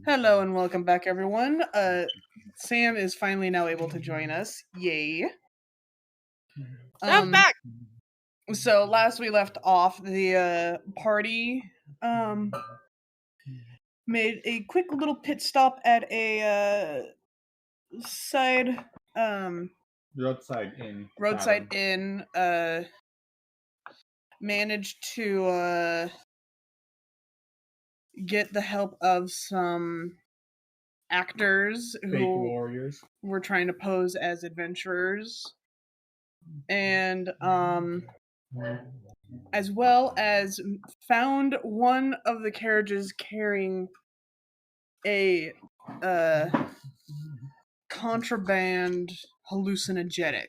Hello and welcome back, everyone. Sam is finally now able to join us. Yay! I'm Um, back. so last we left off, the party made a quick little pit stop at a side Roadside inn. roadside tavern. inn. Managed to get the help of some actors Fake who warriors. were trying to pose as adventurers, and as well as found one of the carriages carrying a contraband hallucinogenic,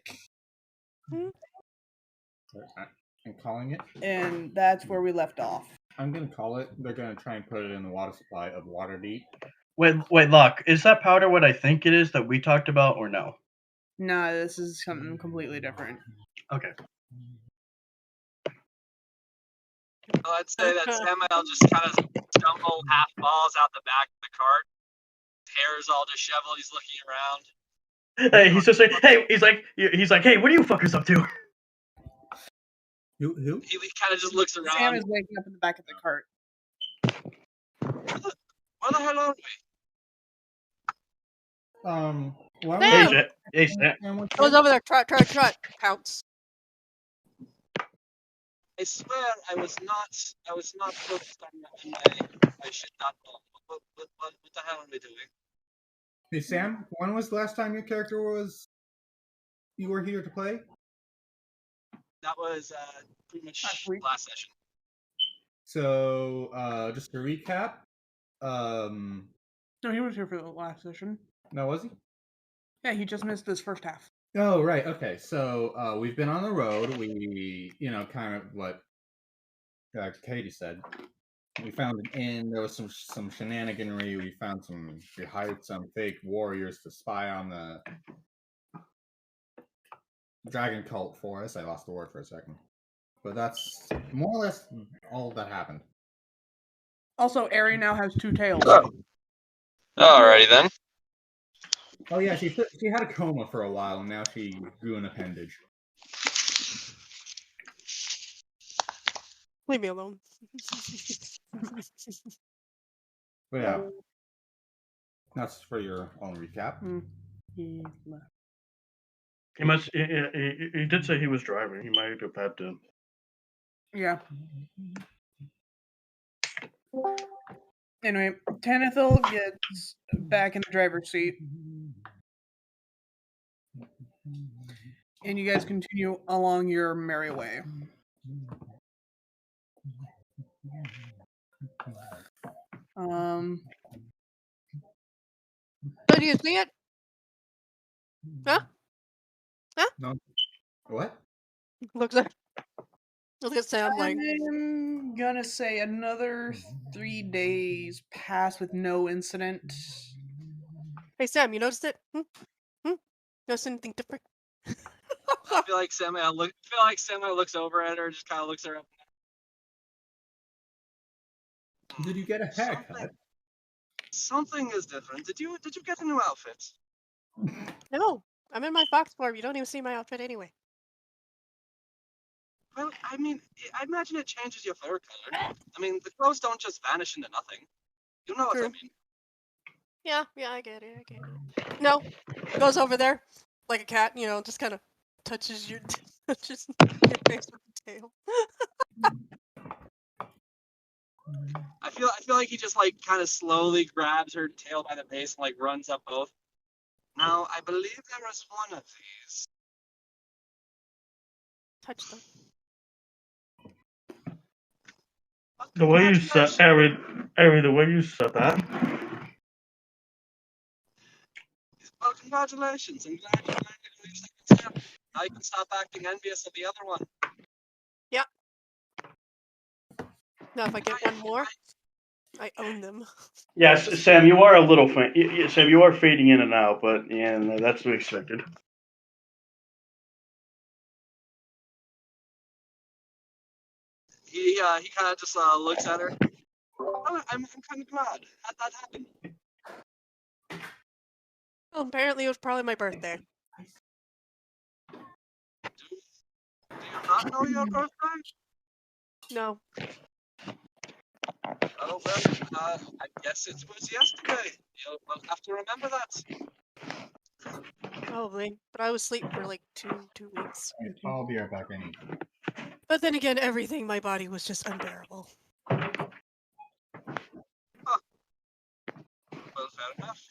I'm calling it. and that's where we left off. I'm gonna call it. They're gonna try and put it in the water supply of Waterdeep. Wait, Locke, is that powder what I think it is that we talked about, or no? Nah, this is something completely different. Okay. Well, I'd say that Samuel just kind of stumbled half balls out the back of the cart. His hair is all disheveled. He's looking around. Hey, he's just like, hey, he's like, hey, what are you fuckers up to? Who? He kind of just looks Sam around. is waking up in the back of the cart. Where the hell are we? Why Sam! Hey, Sam. Goes over there. Trot. Pounce. I swear I was not focused on my. I should not know. What the hell are we doing? Hey Sam, when was the last time your character you were here to play? That was pretty much last session. So, just to recap, No, he was here for the last session. No, was he? Yeah, he just missed this first half. Oh, right. Okay. So, we've been on the road. We, kind of what Katie said. We found an inn. There was some shenaniganry. We hired some fake warriors to spy on the dragon cult for us. I lost the word for a second. But that's more or less all that happened. Also, Aerie now has two tails. Alrighty then. Oh yeah, she had a coma for a while, and now she grew an appendage. Leave me alone. But yeah, that's for your own recap. He left. He must. He did say he was driving. He might have had to. Yeah. Anyway, Tanithil gets back in the driver's seat, and you guys continue along your merry way. So do you see it? Huh? No. What? Looks at Sam like. I'm gonna say another 3 days pass with no incident. Hey Sam, you noticed it? Notice anything different? I feel like Samuel looks over at her, just kind of looks her up. Did you get a haircut? Something is different. Did you get a new outfit? No, I'm in my fox form. You don't even see my outfit anyway. Well, I mean, I imagine it changes your fur color. I mean, the clothes don't just vanish into nothing. You know what I mean? Yeah, I get it. No, goes over there like a cat. Just kind of touches your face with the tail. I feel like he just like kind of slowly grabs her tail by the base and like runs up both. Now, I believe there is one of these. Touch them. The way you said, Ari, the way you said that. Well, congratulations. I'm glad you landed on your second step. Now you can stop acting envious of the other one. Yeah. Now, if I get one more, I own them. Yes, Sam, you are a little Sam, you are fading in and out, but yeah, that's to be expected. He kind of just looks at her. Oh, I'm kind of glad that happened. apparently it was probably my birthday. Do you not know your birthday? No. Oh, well, I guess it was yesterday. You'll have to remember that. Probably, but I was asleep for like two weeks. I'll be right back anyway. But then again, everything in my body was just unbearable. Huh. Well, fair enough.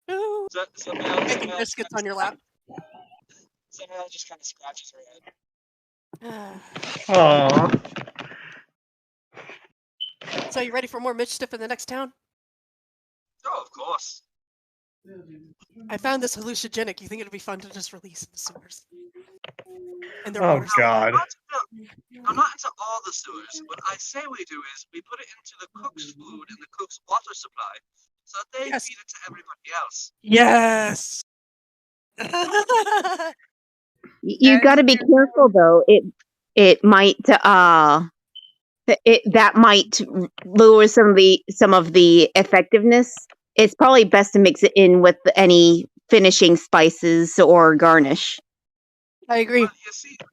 No. Making biscuits on your lap. Somehow just kind of scratches her head. Aww. So you ready for more mischief in the next town? Oh, of course. I found this hallucinogenic. You think it'd be fun to just release in the sewers? And Oh God. I'm not into all the sewers. What I say we do is we put it into the cook's food and the cook's water supply, so that they feed it to everybody else. Yes. You got to be careful though. It might that might lower some of the effectiveness. It's probably best to mix it in with any finishing spices or garnish. I agree. Well, you see the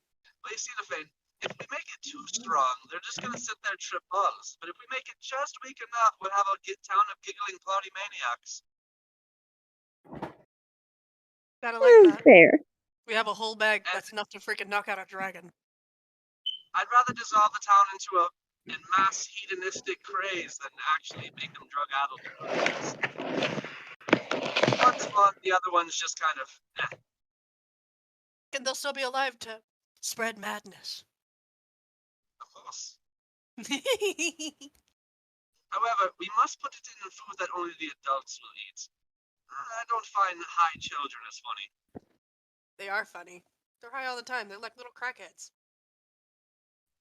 thing. If we make it too strong, they're just gonna sit there and trip balls. But if we make it just weak enough, we'll have a town of giggling party maniacs. Gotta like that. Fair. We have a whole bag that's enough to freaking knock out a dragon. I'd rather dissolve the town into a mass hedonistic craze than actually make them drug-addled. One's fun, the other one's just kind of And they'll still be alive to spread madness. Of course. However, we must put it in food that only the adults will eat. I don't find high children as funny. They are funny. They're high all the time. They're like little crackheads.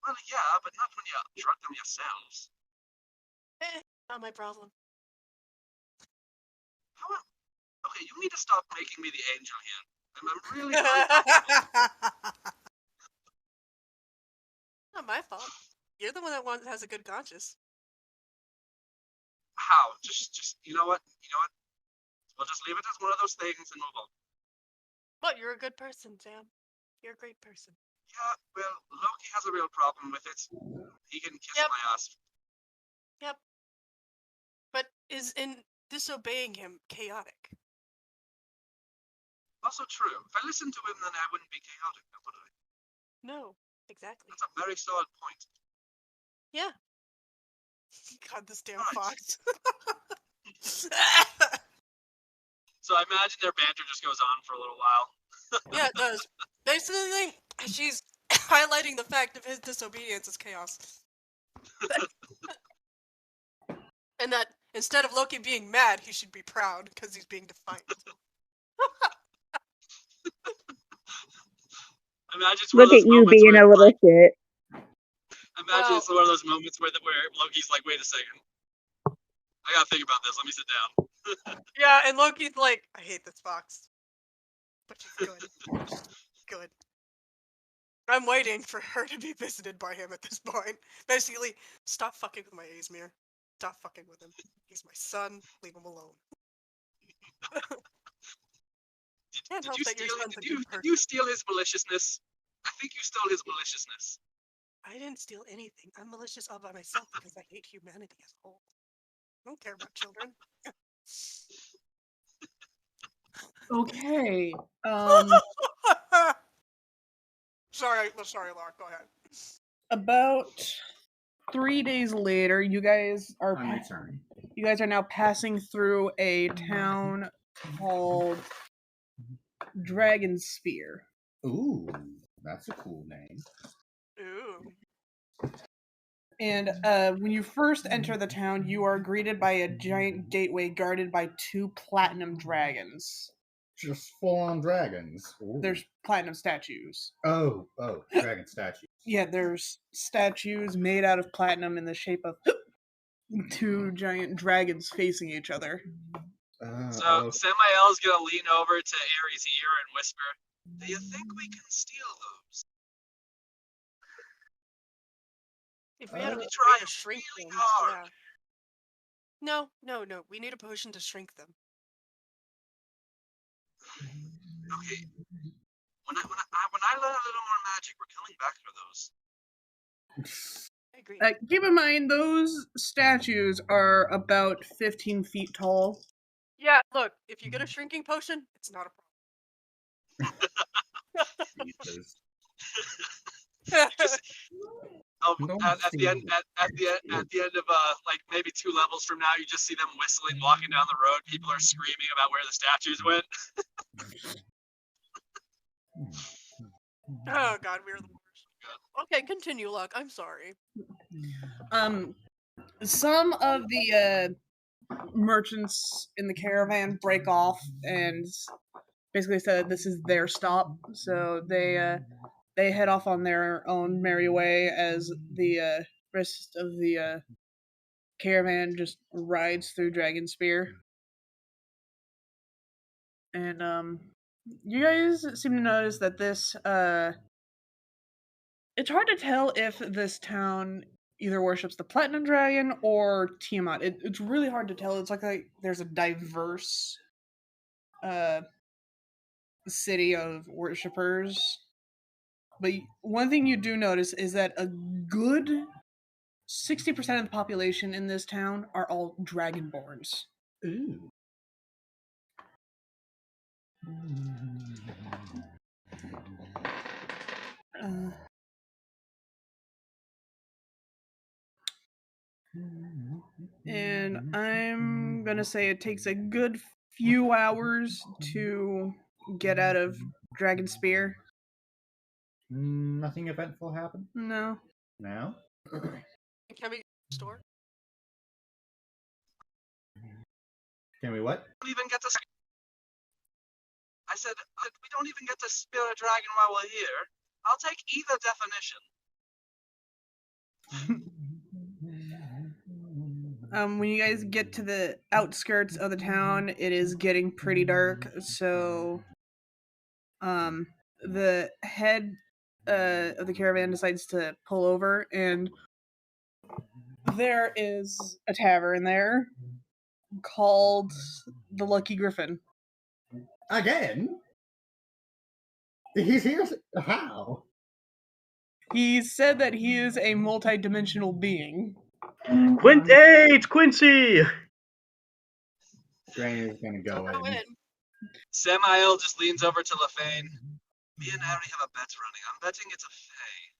Well, yeah, but not when you drug them yourselves. Not my problem. Okay, you need to stop making me the angel here. I'm really Not my fault. You're the one that has a good conscience. How? Just you know what? We'll just leave it as one of those things and move on. But you're a good person, Sam. You're a great person. Yeah, well, Loki has a real problem with it. He can kiss my ass. Yep. But is in disobeying him chaotic? Also true. If I listened to him, then I wouldn't be chaotic, would I? No, exactly. That's a very solid point. Yeah. God, this damn fox. So I imagine their banter just goes on for a little while. Yeah, it does. Basically, she's highlighting the fact of his disobedience as chaos. And that instead of Loki being mad, he should be proud because he's being defiant. Imagine it's one Look of at those you moments being where a little shit. Imagine it's one of those moments where Loki's like, wait a second. I gotta think about this. Let me sit down. Yeah, and Loki's like, I hate this fox. But she's good. She's good. I'm waiting for her to be visited by him at this point. Basically, stop fucking with my Aesmir. Stop fucking with him. He's my son. Leave him alone. Did you steal his maliciousness? I think you stole his maliciousness. I didn't steal anything. I'm malicious all by myself because I hate humanity as a whole. I don't care about children. Okay. Sorry, Lark. Go ahead. About 3 days later, you guys are now passing through a town called Dragon Spear. Ooh, that's a cool name. Ooh. And when you first enter the town, you are greeted by a giant gateway guarded by 2 platinum dragons. Just full-on dragons. Ooh. There's platinum statues. Oh, dragon statues. Yeah, there's statues made out of platinum in the shape of 2 giant dragons facing each other. So Samael's gonna lean over to Ares' ear and whisper, "Do you think we can steal those?" If we had to try to shrink really them, hard. Yeah. No. We need a potion to shrink them. Okay. When I learn a little more magic, we're coming back for those. I agree. Keep in mind, those statues are about 15 feet tall. Yeah, look, if you get a shrinking potion, it's not a Jesus. Just, Don't at the see end at the end of like maybe 2 levels from now, you just see them whistling, walking down the road. People are screaming about where the statues went. Oh god, we're the worst. Okay, continue, Luck. I'm sorry. Some of the merchants in the caravan break off and basically said this is their stop, so they head off on their own merry way as the rest of the caravan just rides through Dragonspear. And you guys seem to notice that this it's hard to tell if this town either worships the Platinum Dragon or Tiamat. It's really hard to tell. It's like there's a diverse city of worshippers. But one thing you do notice is that a good 60% of the population in this town are all Dragonborns. Ooh. And I'm gonna say it takes a good few hours to get out of Dragonspear. Nothing eventful happened? No. No? Can we go to the store? Can we what? We don't even get to. I said we don't even get to spear a dragon while we're here. I'll take either definition. When you guys get to the outskirts of the town, it is getting pretty dark, so the head of the caravan decides to pull over, and there is a tavern there called the Lucky Griffin. Again? He's here? How? He said that he is a multi-dimensional being. Hey, it's Quincy! Granny's gonna go Go in. in. Samael just leans over to LaFane. Me and Ari have a bet running. I'm betting it's a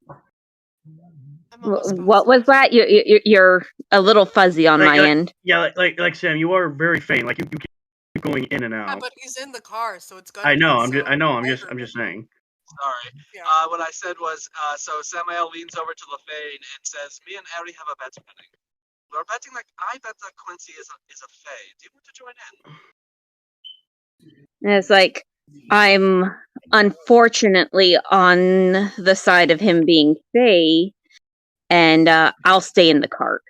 fae. I'm almost What was that? You're a little fuzzy on my end. Yeah, like Sam, you are very faint. Like you keep going in and Yeah, out. but he's in the car, so it's gonna I know. be I'm just saying. Sorry. Yeah. What I said was, so Samael leans over to LaFane and says, me and Ari have a bet running. We're betting like I bet that Quincy is a fae. Do you want to join in? And it's like, I'm unfortunately on the side of him being Fae, and I'll stay in the cart.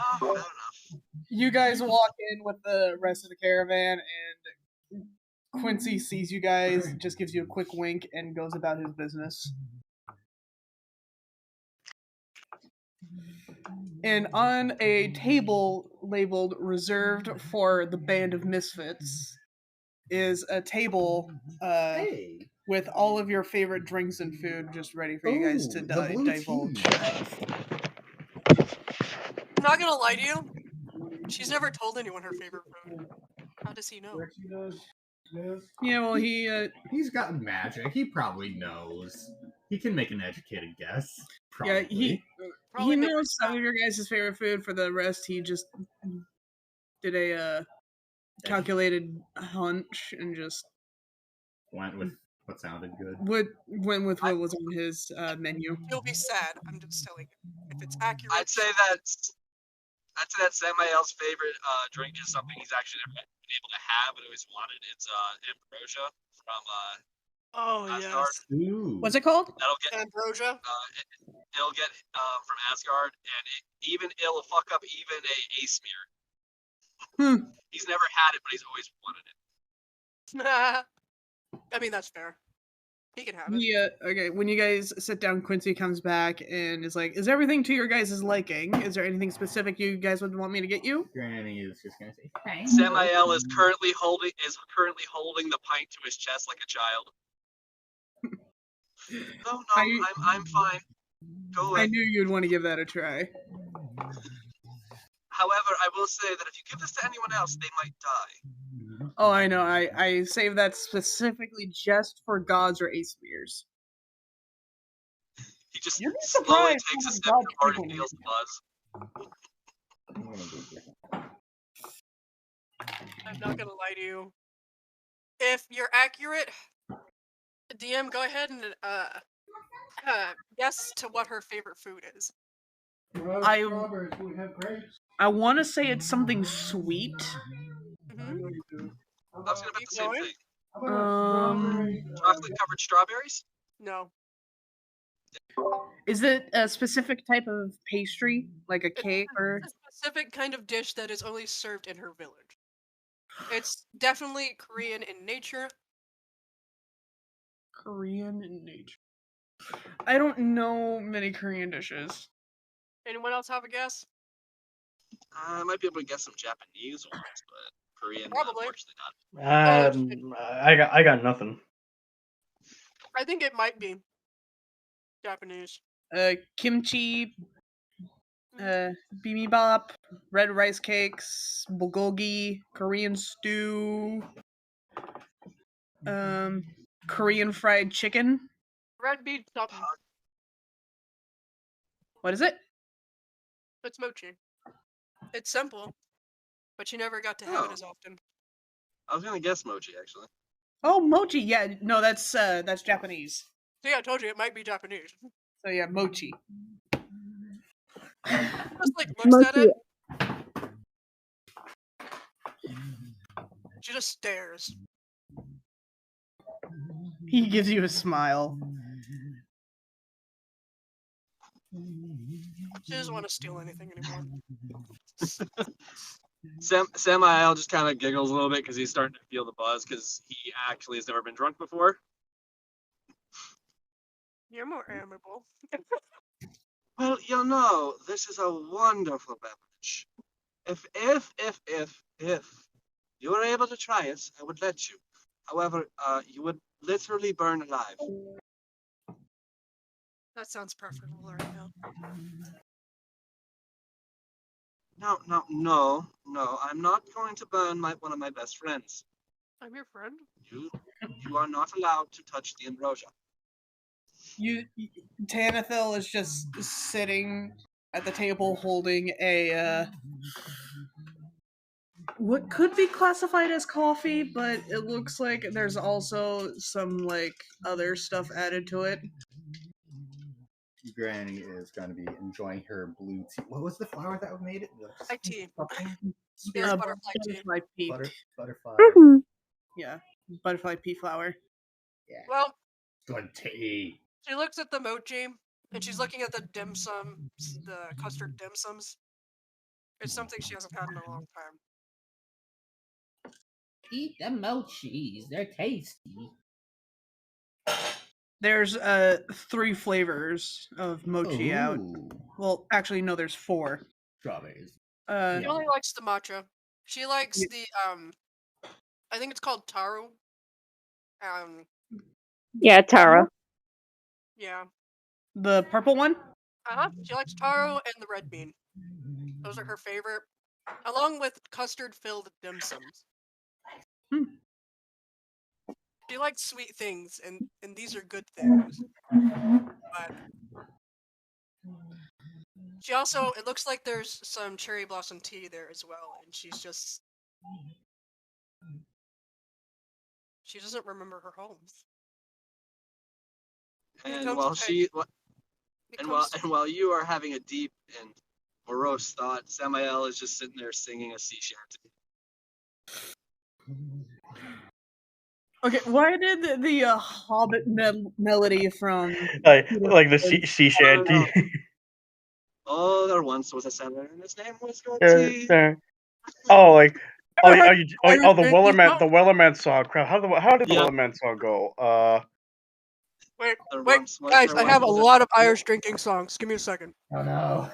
Oh, fair enough. You guys walk in with the rest of the caravan, and Quincy sees you guys, just gives you a quick wink, and goes about his business. And on a table labeled reserved for the band of Misfits is a table Hey! with all of your favorite drinks and food just ready for you guys to Ooh, the blue divulge. tea. I'm not gonna lie to you. She's never told anyone her favorite food. How does he know? Yeah, well, He's got magic. He probably knows. He can make an educated guess. yeah, Probably. Probably he make knows her some of your guys' favorite food. For the rest, he just did a calculated hunch and just Went with what sounded good. went with what was on his menu. He'll be sad. I'm just telling you. If it's accurate, I'd say that Samael's favorite drink is something he's actually never been able to have but always wanted. It's ambrosia from Asgard. yes, Ooh. What's it called? That'll get ambrosia. it'll get from Asgard, and it'll fuck up even a Aesmere. He's never had it, but he's always wanted it. I mean, that's fair. He can have it. Yeah, okay. When you guys sit down, Quincy comes back and is like, "Is everything to your guys' liking? Is there anything specific you guys would want me to get you?" Granny is just gonna say, "Thank Samael is currently holding the pint to his chest like a child. No, I'm fine. Go away. I knew you'd want to give that a try. However, I will say that if you give this to anyone else, they might die. Oh, I know. I saved that specifically just for gods or ace spears. He just You're slowly surprised takes a how sip many before gods he feels the buzz. I'm not gonna lie to you. If you're accurate, DM, go ahead and guess to what her favorite food is. I want to say it's something sweet. Mm-hmm. I was gonna bet the same thing. Chocolate covered strawberries? No. Is it a specific type of pastry, like a cake, or It's a specific kind of dish that is only served in her village. It's definitely Korean in nature. Korean in nature? I don't know many Korean dishes. Anyone else have a guess? I might be able to guess some Japanese ones, but Korean, Probably. unfortunately not. I got nothing. I think it might be Japanese. Kimchi, bibimbap, red rice cakes, bulgogi, Korean stew, Korean fried chicken. Red bean something. What is it? It's mochi. It's simple, but you never got to have it as often. I was gonna guess mochi actually. Oh, mochi. Yeah, no, that's Japanese. So yeah, I told you it might be Japanese. So yeah, mochi. Just like looks at it. She just stares. He gives you a smile. She doesn't want to steal anything anymore. Samael just kind of giggles a little bit because he's starting to feel the buzz because he actually has never been drunk before. You're more amiable. Well, this is a wonderful beverage. If you were able to try it, I would let you. However, you would literally burn alive. That sounds preferable right now. No. I'm not going to burn one of my best friends. I'm your friend. You are not allowed to touch the ambrosia. Tanathil is just sitting at the table holding a what could be classified as coffee, but it looks like there's also some like other stuff added to it. Granny is going to be enjoying her blue tea. What was the flower that made it? Like tea. Yeah, Butterfly tea. pea. Butterfly. Mm-hmm. Yeah, butterfly pea flower. Yeah. Well, Good tea. she looks at the mochi, and she's looking at the dim sum, the custard dim sums. It's something she hasn't had in a long time. Eat the mochis. They're tasty. There's 3 flavors of mochi out. Well, actually, no, there's 4. Strawberries. She only likes the matcha. She likes the I think it's called taro. Yeah, Tara. Yeah. The purple one? She likes taro and the red bean. Those are her favorite, along with custard-filled dim sums. She likes sweet things, and these are good things. But she also, it looks like there's some cherry blossom tea there as well, and she doesn't remember her home. And while you are having a deep and morose thought, Samael is just sitting there singing a sea shanty. Okay, why did the Hobbit melody from like the sea shanty? Oh, there once was a sailor, and his name was Goatee. the Wellerman song. Crap, how did the Wellerman song go? Wait, There wait, once was- guys, there I once have a was lot of Irish drinking songs. Give me a second. Oh no.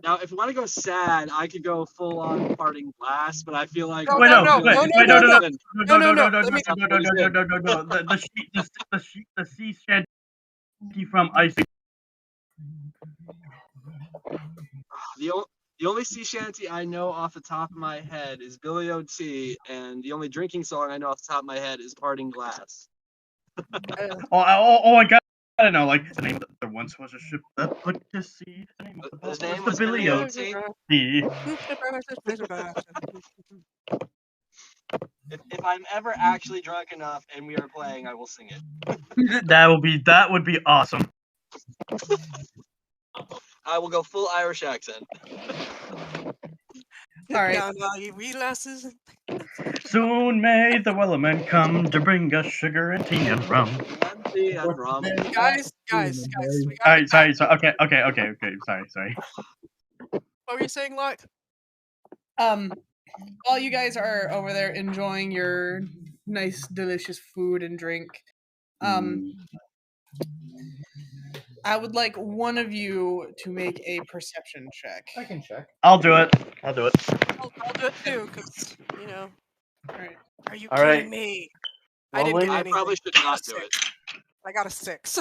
Now, if you want to go sad, I could go full on parting glass, but I feel like No, Wait, no, no, no, wait, no, wait, no, no, no, no, no, no. Let me. no. The sea shanty from Ice. The only sea shanty I know off the top of my head is Billy O.T., and the only drinking song I know off the top of my head is Parting Glass. Oh, I gotta know, like, the name of there once was a ship that put to sea. The name of the His boat name was was the Billy Billy O.T. O.T. If I'm ever actually drunk enough and we are playing, I will sing it. That would be awesome. I will go full Irish accent. All right. Down all you wee lasses. Soon may the Wellerman come to bring us sugar and tea and rum. Tea and rum. Guys, we got Alright, sorry. Okay. Sorry. What were you saying, Locke? While you guys are over there enjoying your nice, delicious food and drink, I would like one of you to make a perception check. I can check. I'll do it. I'll do it too, because, you know. All right. Are you All kidding right. me? I didn't get I anything. probably should not do it. I got a 6.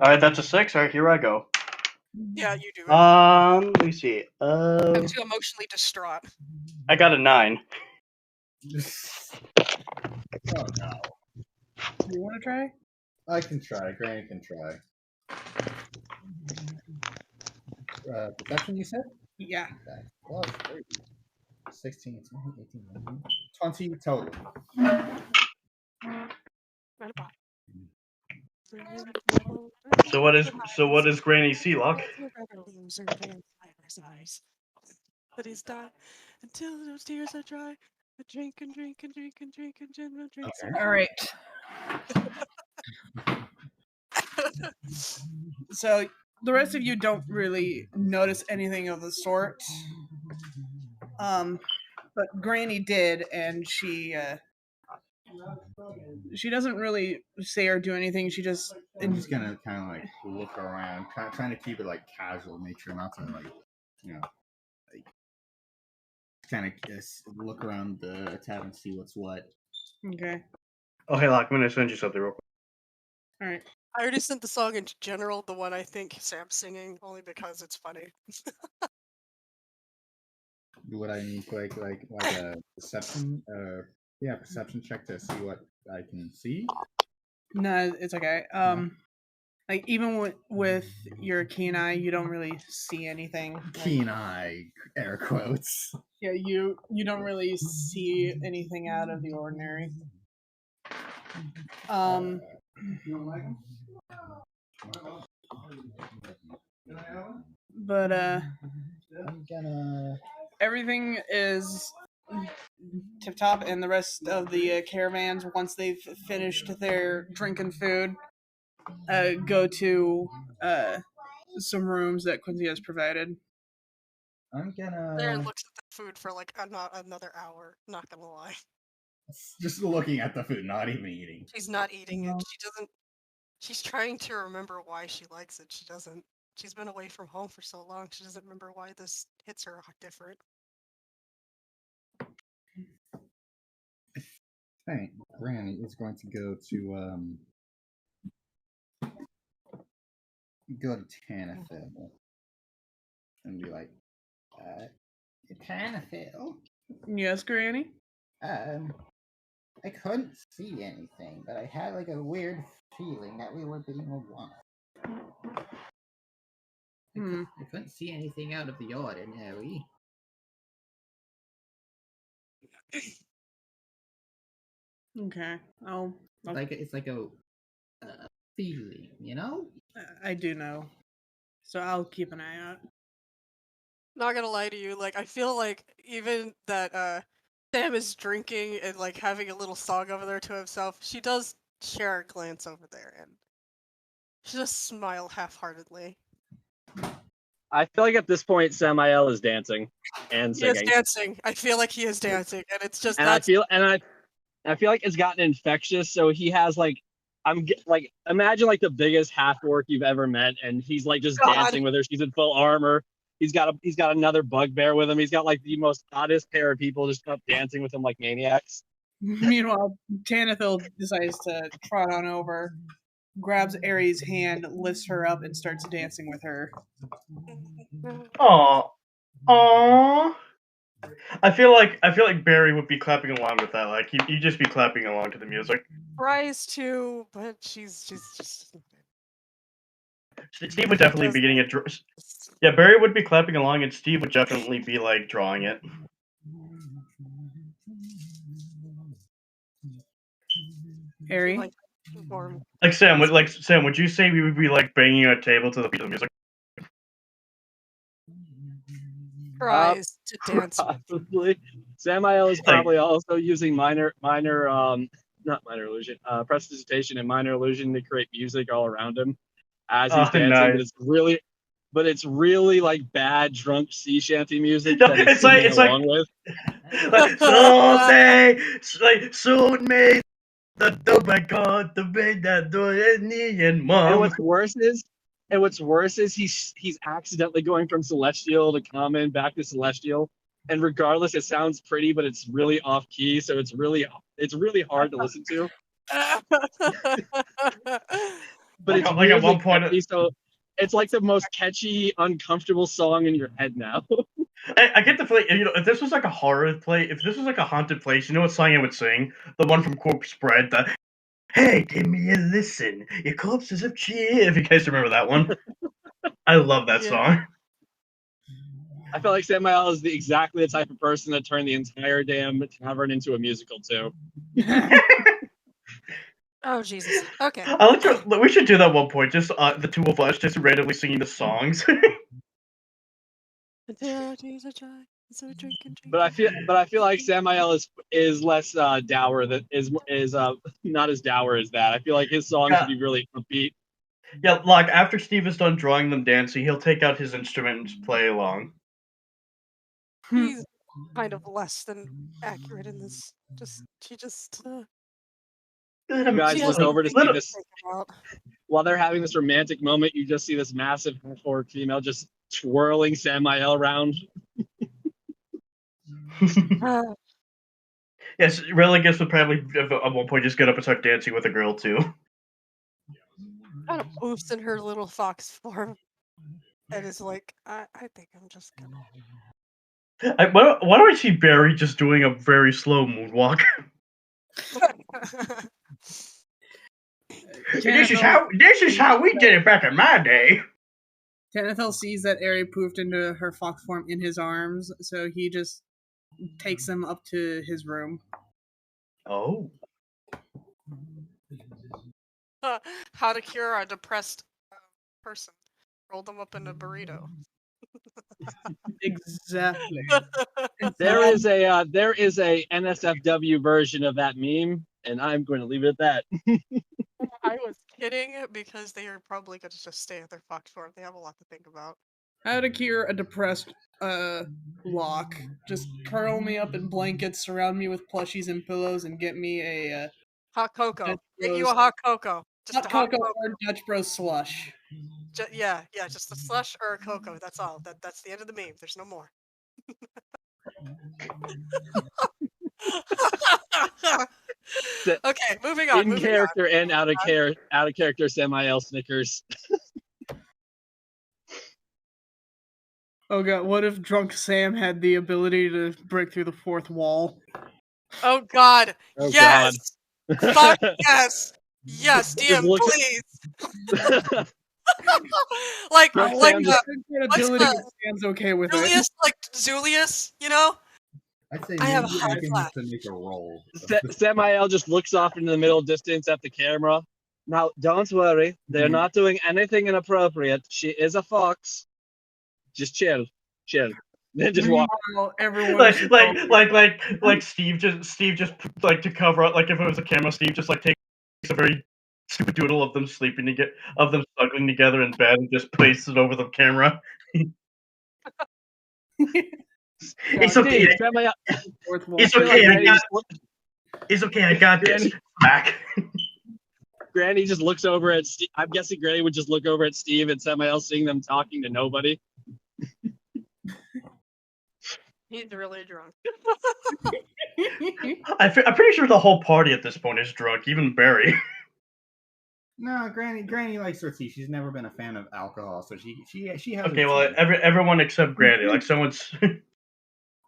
Alright, that's a 6. Alright, here I go. Yeah, you do it. Let me see. I'm too emotionally distraught. I got a 9. Oh no. Do you want to try? I can try. Granny can try. Perception, you said? Yeah. Okay. Well, 30. 16, 17, 18, 19, 20 total. So what is Granny Sealock? But he's died until those tears are dry. I drink and drink and drink and drink and drink and drink. Okay. All right. So the rest of you don't really notice anything of the sort. But Granny did, and she doesn't really say or do anything. She just I'm just gonna kind of like look around, trying to keep it like casual, make sure not to like, like kind of look around the tavern, see what's what. Okay. Oh, hey, Locke, I'm gonna send you something real quick. All right. I already sent the song in general, the one I think Sam's singing, only because it's funny. What I need, like a perception, perception check to see what I can see. No, it's okay. Like even with your keen eye, you don't really see anything. Keen eye, air quotes. Yeah, you don't really see anything out of the ordinary. But I'm gonna. everything is tip top, and the rest of the caravans, once they've finished their drinking food, go to some rooms that Quincy has provided. I'm gonna. There looks at the food for like another hour. Not gonna lie. Just looking at the food, not even eating. She's not eating it. She doesn't. She's trying to remember why she likes it. She doesn't. She's been away from home for so long. She doesn't remember why this hits her different. I think Granny is going to go to Tanafil and be like, Tanafil? Yes, Granny? I couldn't see anything, but I had like a weird feeling that we were being watched. I couldn't see anything out of the ordinary. Okay. It's like a feeling, you know? I do know. So I'll keep an eye out. Not gonna lie to you, like I feel like even that Sam is drinking and like having a little song over there to himself, she does share a glance over there and she just smile half-heartedly. I feel like at this point, Samael is dancing and He is singing. dancing. I feel like he is dancing, and it's just And I feel like it's gotten infectious. So he has like like, imagine like the biggest half orc you've ever met, and he's like just dancing with her. She's in full armor. He's got another bugbear with him. He's got like the most oddest pair of people just up dancing with him like maniacs. Meanwhile, Tanithil decides to trot on over, grabs Aries' hand, lifts her up, and starts dancing with her. Aww. Aww. I feel like Barry would be clapping along with that. Like he'd just be clapping along to the music. Tries to, but she's just. Steve would definitely be getting it. Yeah, Barry would be clapping along, and Steve would definitely be like drawing it. Harry, like Sam, would you say we would be like banging a table to the beat of the music? Tries to dance. Probably. Samael is probably also using not minor illusion, prestidigitation and minor illusion to create music all around him as he's dancing. Nice. But it's really like bad drunk sea shanty music. No, that he's it's like with. Like someday, like soon may the God the way that do and mom. And what's worse is he's accidentally going from celestial to common back to celestial, and regardless, it sounds pretty, but it's really off key, so it's really hard to listen to. But it's like at one point, catchy, so it's like the most catchy, uncomfortable song in your head now. I get the feeling, if this was like a horror play, if this was like a haunted place, you know what song I would sing? The one from Corpse Bride, the "Hey, give me a listen, your corpses have cheer." If you guys remember that one, I love that song. I feel like Samael is exactly the type of person that turned the entire damn tavern into a musical too. Oh Jesus! Okay. We should do that one point. Just the two of us just randomly singing the songs. But I feel like Samael is less dour is not as dour as that. I feel like his songs would be really upbeat. Yeah, like after Steve is done drawing them dancing, he'll take out his instrument and play along. He's kind of less than accurate in this. She just. You guys look over to see this while they're having this romantic moment. You just see this massive half-orc female just twirling Samael around. Yes, Relegus would probably at one point just get up and start dancing with a girl too. Kind of poofs in her little fox form, and is like, I think I'm just gonna. Why do I see Barry just doing a very slow moonwalk? This is how we did it back in my day. Tanithil sees that Aerie poofed into her fox form in his arms, so he just takes him up to his room. Oh. How to cure a depressed person. Roll them up in a burrito. Exactly. There is a NSFW version of that meme, and I'm going to leave it at that. I was kidding because they are probably going to just stay at their fox form. They have a lot to think about. How to cure a depressed lock. Just curl me up in blankets, surround me with plushies and pillows, and get me a hot cocoa. Get you a hot cocoa. Just hot cocoa or Dutch Bros slush. Yeah, just a slush or a cocoa. That's all. That's the end of the meme. There's no more. Okay, moving on. In character and out of character, Samael Snickers. Oh god, what if drunk Sam had the ability to break through the fourth wall? Oh god. Oh, yes. God. Fuck yes. Yes, DM, please. like Sam's okay with Julius, it. Like Julius, you know? I'd say I have a hard class to make a roll. Samael just looks off into the middle distance at the camera. Now, don't worry. They're not doing anything inappropriate. She is a fox. Just chill. Then just walk. Like Steve just like to cover up. Like if it was a camera, Steve just like takes a very stupid doodle of them snuggling together in bed and just places it over the camera. It's okay. It's okay. I got this. Back. Granny just looks over at Steve. I'm guessing Granny would just look over at Steve and Samael, seeing them talking to nobody. He's really drunk. I'm pretty sure the whole party at this point is drunk, even Barry. No, Granny likes her tea. She's never been a fan of alcohol, so she has. Okay, well, everyone except Granny. Like someone's.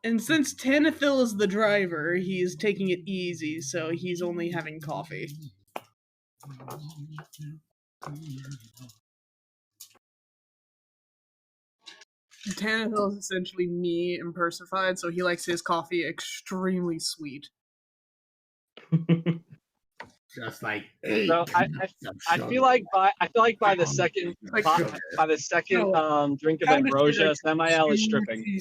And since Tanithil is the driver, he's taking it easy, so he's only having coffee. Tanithil is essentially me impersified, so he likes his coffee extremely sweet. Just like. So I feel like by the second drink of ambrosia, Samael is stripping.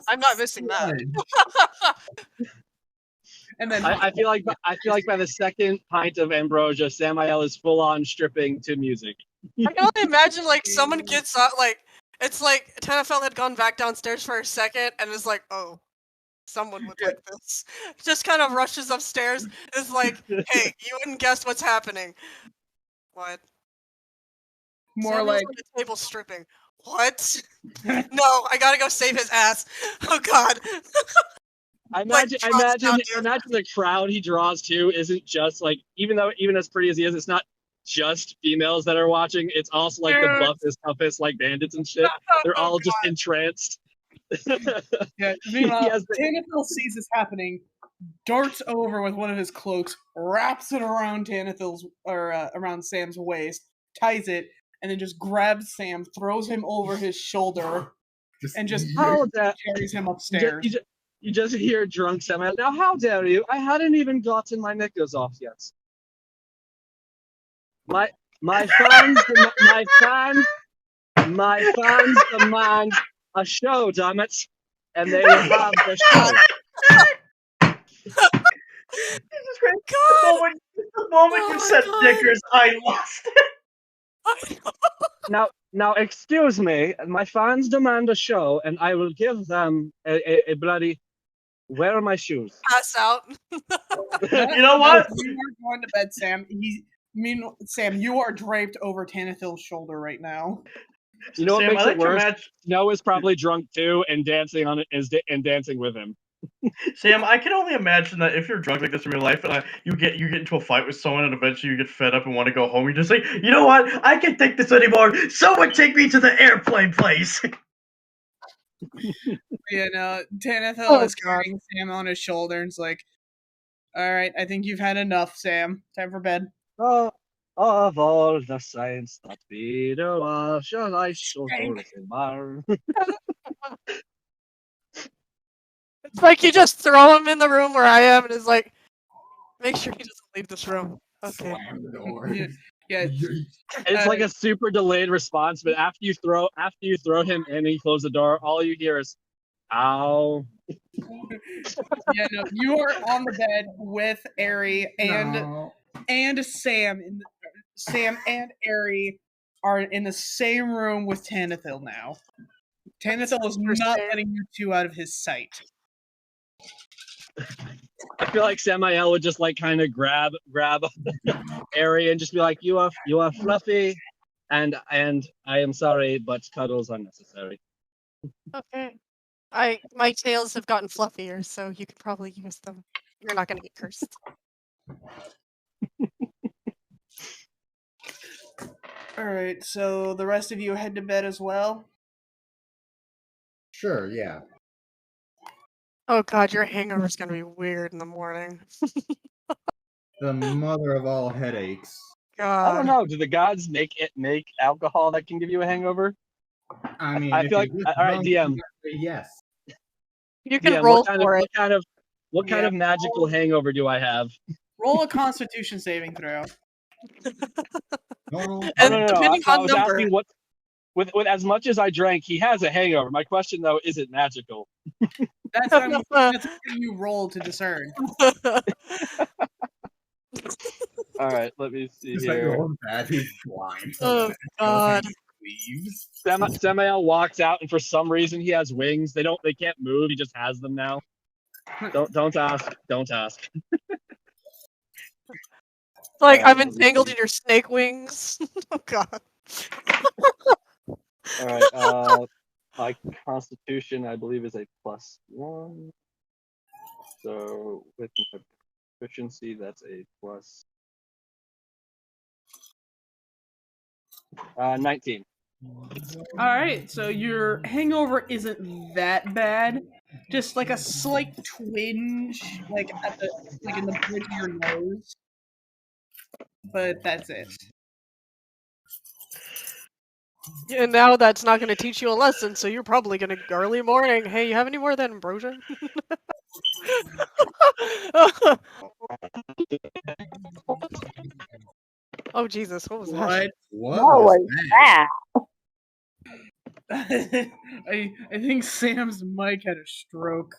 I'm not missing that. And then I feel like by the second pint of ambrosia, Samael is full on stripping to music. I can only imagine like someone gets up, like it's like Tanafel had gone back downstairs for a second and is like, oh, someone would like this. Just kind of rushes upstairs. Is like, hey, you wouldn't guess what's happening. What? more Samuel's like on the table stripping. What? No, I gotta go save his ass. Oh God. I imagine the crowd he draws to isn't just like even as pretty as he is, it's not just females that are watching. It's also like the buffest, toughest like bandits and shit. They're all just entranced. Yeah, meanwhile, Tanithil sees this happening, darts over with one of his cloaks, wraps it around Tanithil's around Sam's waist, ties it, and then just grabs Sam, throws him over his shoulder, and just carries him upstairs. You just hear drunk Sam. Now, how dare you? I hadn't even gotten my knickers off yet. My fans demand a show, damn it, and they will have the show. Jesus Christ! The moment you said knickers, I lost it. Now, excuse me. My fans demand a show, and I will give them a bloody. Where are my shoes? Pass out. You know what? You are going to bed, Sam. Sam, you are draped over Tanithil's shoulder right now. You know what Sam, makes it worse? Snow is probably drunk too, and dancing with him. Sam, I can only imagine that if you're drunk like this in real life, and you get into a fight with someone, and eventually you get fed up and want to go home, you just say, you know what? I can't take this anymore. Someone take me to the airplane place. You know, Tanithil is carrying Sam on his shoulder and is like, all right, I think you've had enough, Sam. Time for bed. Oh, of all the saints that be there, shall I show bar? It's like you just throw him in the room where I am and is like, make sure he doesn't leave this room. Okay. Slam the door. Yeah. It's like a super delayed response, but after you throw him in and you close the door, all you hear is, "Ow." Yeah, no, you are on the bed with Ari and Sam. Sam and Ari are in the same room with Tanithil now. Tanithil is not letting you two out of his sight. I feel like Samael would just like kind of grab Ari and just be like, "You are fluffy, and I am sorry, but cuddles are necessary." Okay. My tails have gotten fluffier, so you could probably use them. You're not gonna get cursed. Alright, so the rest of you head to bed as well? Sure, yeah. Oh God, your hangover's gonna be weird in the morning. The mother of all headaches. God. I don't know. Do the gods make alcohol that can give you a hangover? I mean, I feel like all right, DM. Yes. You can DM, roll for it. What kind of magical hangover do I have? Roll a Constitution saving throw. No. And depending I on was number. asking what. With as much as I drank, he has a hangover. My question though, is it magical? That's what you roll to discern. All right, let me see It's here. like, oh, bad, he's blind. Oh God. Leaves. Samael walks out, and for some reason he has wings. They can't move. He just has them now. Don't ask. Don't ask. Like, I'm entangled in your snake wings. Oh god. Alright, my constitution, I believe, is a +1. So with my proficiency, that's a plus 19. All right, so your hangover isn't that bad. Just like a slight twinge, like in the bridge of your nose. But that's it. And now that's not going to teach you a lesson, so you're probably going to early morning. Hey, you have any more of that ambrosia? Oh Jesus, what was that? What was that? I think Sam's mic had a stroke.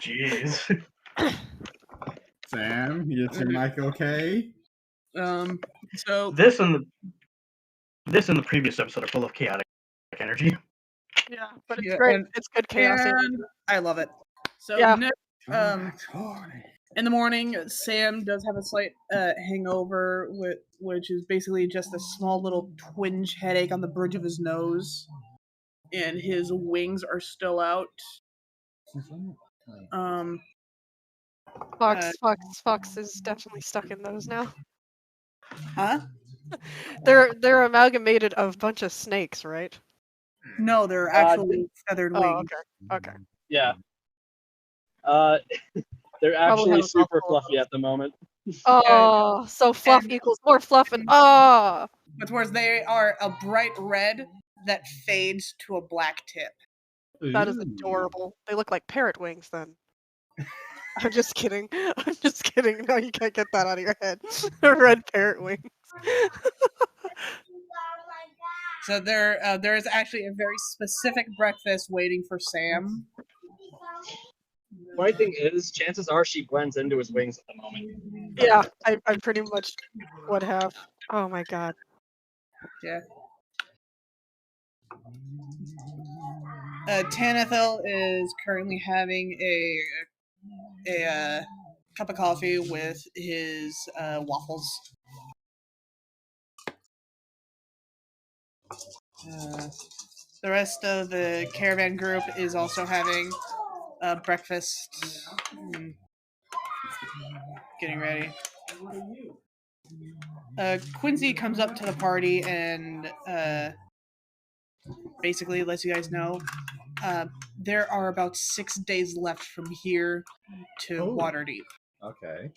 Jeez. Sam, is your mic okay? So This and the previous episode are full of chaotic energy. Yeah, but it's Yeah, great. and- It's good chaos. and I love it. So Yeah. in the morning, Sam does have a slight hangover, which is basically just a small little twinge headache on the bridge of his nose, and his wings are still out. Fox is definitely stuck in those now. Huh? They're amalgamated of a bunch of snakes, right? No, they're actually feathered Oh, wings. okay. Yeah. They're Probably actually have a super mouthful. fluffy at the moment. Oh, so fluff equals more fluff and But whereas they are a bright red that fades to a black tip. that is adorable. They look like parrot wings then. I'm just kidding. I'm just kidding. No, you can't get that out of your head. Red parrot wings. So there is actually a very specific breakfast waiting for Sam. Funny thing is, chances are she blends into his wings at the moment. Yeah, I pretty much would have. Oh my god. Yeah. Tanithil is currently having a cup of coffee with his waffles. The rest of the caravan group is also having breakfast, getting ready. Quincy comes up to the party and basically lets you guys know there are about 6 days left from here to Waterdeep. Okay.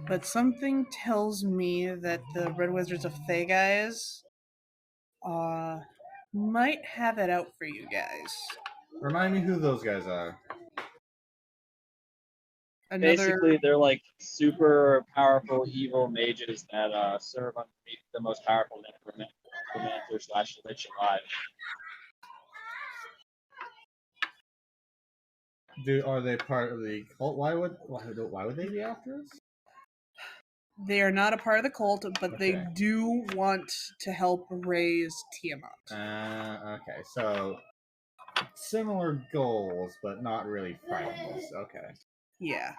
But something tells me that the Red Wizards of Thay guys might have it out for you guys. Remind me who those guys are. Basically, they're like super powerful evil mages that serve underneath the most powerful necromancer / lich alive. Are they part of the cult? Why would they be after us? They are not a part of the cult, but they do want to help raise Tiamat. Okay, so similar goals, but not really friends. Okay. Yeah.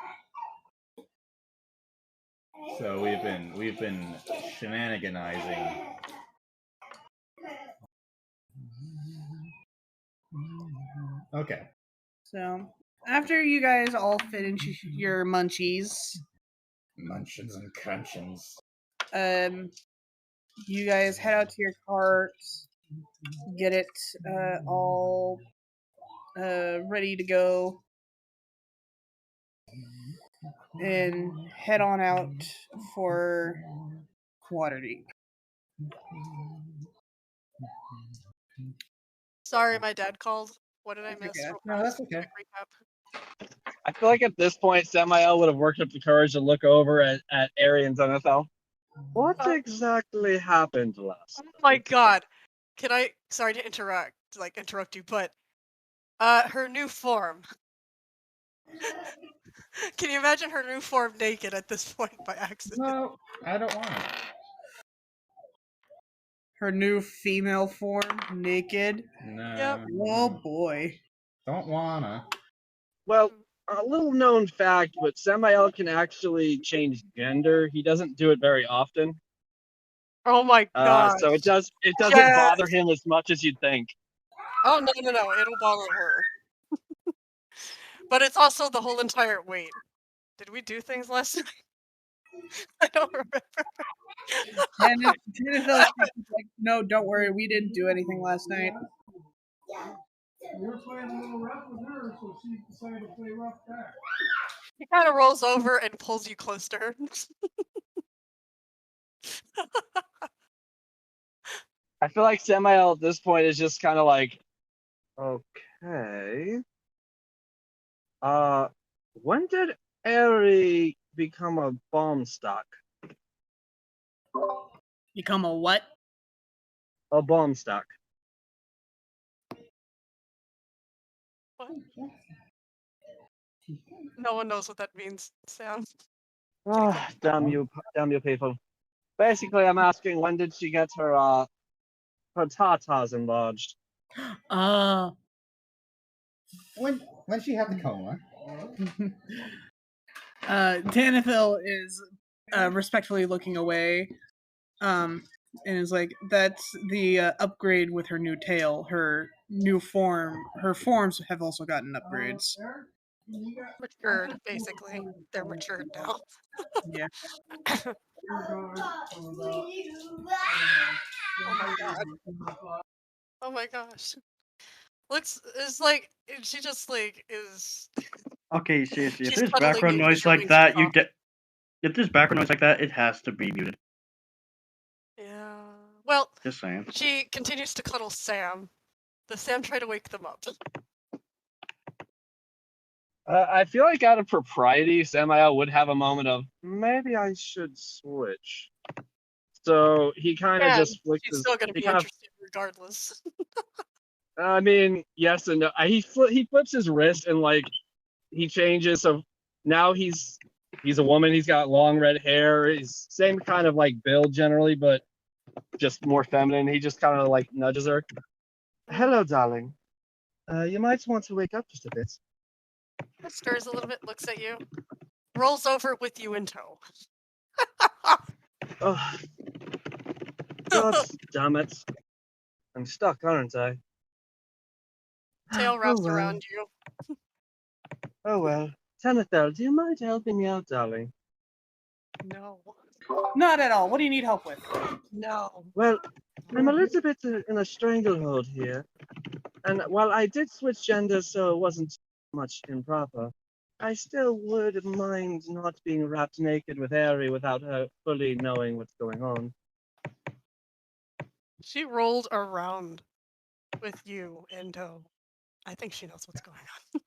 So we've been shenaniganizing. Okay. So after you guys all finish your munchies, Munchins and crunchins. you guys head out to your cart, get it all ready to go, and head on out for Waterdeep. Sorry, my dad called. What did I miss? Okay. Real No, fast, that's okay. quick recap. I feel like at this point, Samael would have worked up the courage to look over at Ari and Zenithal. What exactly happened last? Oh my god. Can I sorry to interrupt you, but her new form. Can you imagine her new form naked at this point by accident? No, I don't want it. her new female form naked. No. Yep. Oh boy. Don't wanna. Well, a little known fact, but Samael can actually change gender. He doesn't do it very often. Oh my god. So it doesn't Yes. bother him as much as you'd think. Oh no, it'll bother her. But it's also the whole entire wait. Did we do things last night? I don't remember. Tanithil's like, no, don't worry, we didn't do anything last night. We were playing a little rough with her, so she decided to play rough back. He kind of rolls over and pulls you close to her. I feel like Samael at this point is just kind of like, okay. When did Aerie become a bomb stock? Become a what? A bomb stock. What? No one knows what that means, Sam. Oh, damn you people. Basically, I'm asking, when did she get her tatas enlarged? When she had the coma. Tanithil is respectfully looking away, and is like, that's the upgrade with her new tail, her new form. Her forms have also gotten upgrades. Matured, basically. They're matured now. Yeah. Oh my gosh. It's like, she just like is. Okay, seriously, if She's there's cuddling background you noise because your like wings that, are soft. if there's background noise like that, it has to be muted. Yeah. Well, Just saying. she continues to cuddle Sam. Does Sam try to wake them up? I feel like out of propriety, Samael would have a moment of, maybe I should switch. So he kind of Yeah, just flicks she's his. still gonna He be kind of. interested regardless. I mean, yes and no. He flips his wrist and like he changes. So now he's a woman. He's got long red hair. He's same kind of like build generally, but just more feminine. He just kind of like nudges her. Hello, darling. You might want to wake up just a bit. Stirs a little bit, looks at you, rolls over with you in tow. Oh, God damn it! I'm stuck, aren't I? Tail wraps well. around you. Oh well. Tanithel, do you mind helping me out, darling? No. Not at all. What do you need help with? No. Well, I'm a little bit in a stranglehold here. And while I did switch genders so it wasn't much improper, I still would mind not being wrapped naked with Aerie without her fully knowing what's going on. She rolled around with you in tow. I think she knows what's going on.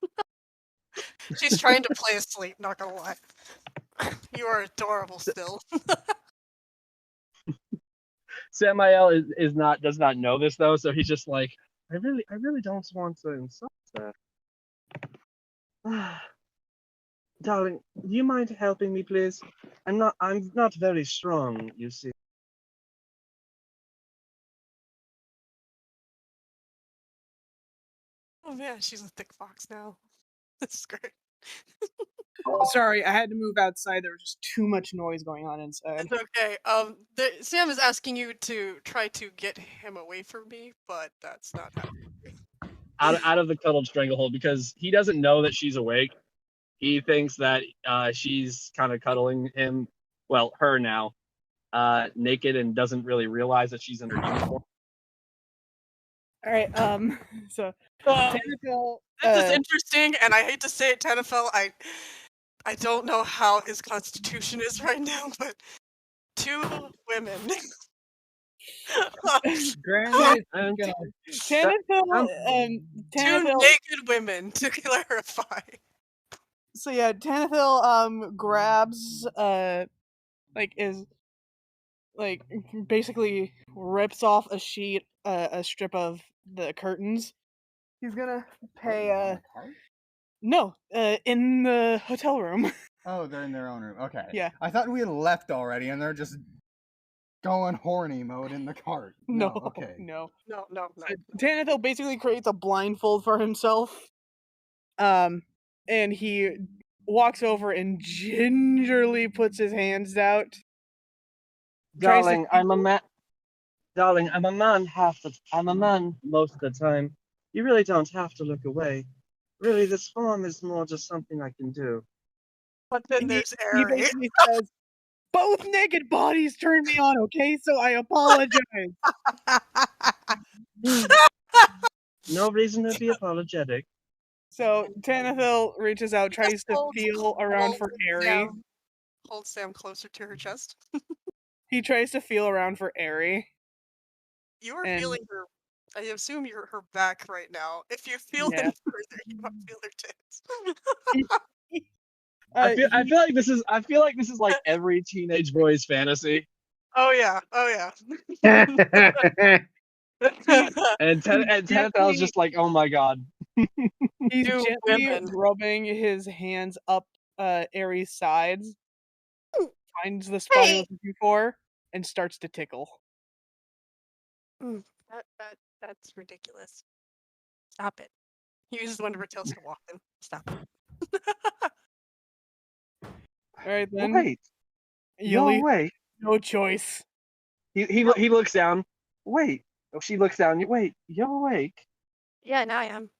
She's trying to play asleep, not gonna lie. You are adorable still. Samael does not know this though, so he's just like, I really don't want to insult her. Darling, do you mind helping me, please? I'm not very strong, you see. Oh man, she's a thick fox now. This is great. Sorry, I had to move outside. There was just too much noise going on inside. It's okay. Sam is asking you to try to get him away from me, but that's not happening. Out of the cuddled stranglehold, because he doesn't know that she's awake. He thinks that she's kind of cuddling him, well, her now, naked, and doesn't really realize that she's in her uniform. All right. So Tanithil, This is interesting, and I hate to say it, Tanithil. I don't know how his constitution is right now, but 2 women. Granted, Tanithil, 2 naked women, to clarify. So yeah, Tanithil grabs basically rips off a sheet, a strip of the curtains. He's gonna pay no, in the hotel room. Oh, they're in their own room. Okay. Yeah. I thought we had left already, and they're just going horny mode in the cart. No, Okay. No. Tanithil basically creates a blindfold for himself. And he walks over and gingerly puts his hands out. Darling, I'm a man. Darling, I'm a man I'm a man most of the time. You really don't have to look away. Really, this form is more just something I can do. But then there's He Harry. basically says, both naked bodies turn me on, okay? So I apologize. No reason to be apologetic. So Tanithil reaches out, tries to feel around for Aerie. Hold Sam closer to her chest. He tries to feel around for Aerie. You are And- feeling her. I assume you're her back right now. If you feel Yeah. any further, you won't feel her tits. I feel like this is like every teenage boy's fantasy. Oh yeah. And Tanithil's just like, oh my god. He's Two gently women. rubbing his hands up Aerie's sides, finds the spot he was looking for, and starts to tickle. That's ridiculous. Stop it. He uses one of her tails to walk them. Stop it. Alright then. Wait. Yuli, Wait. no choice. He looks down. Wait. Oh, she looks down. Wait, you're awake. Yeah, now I am.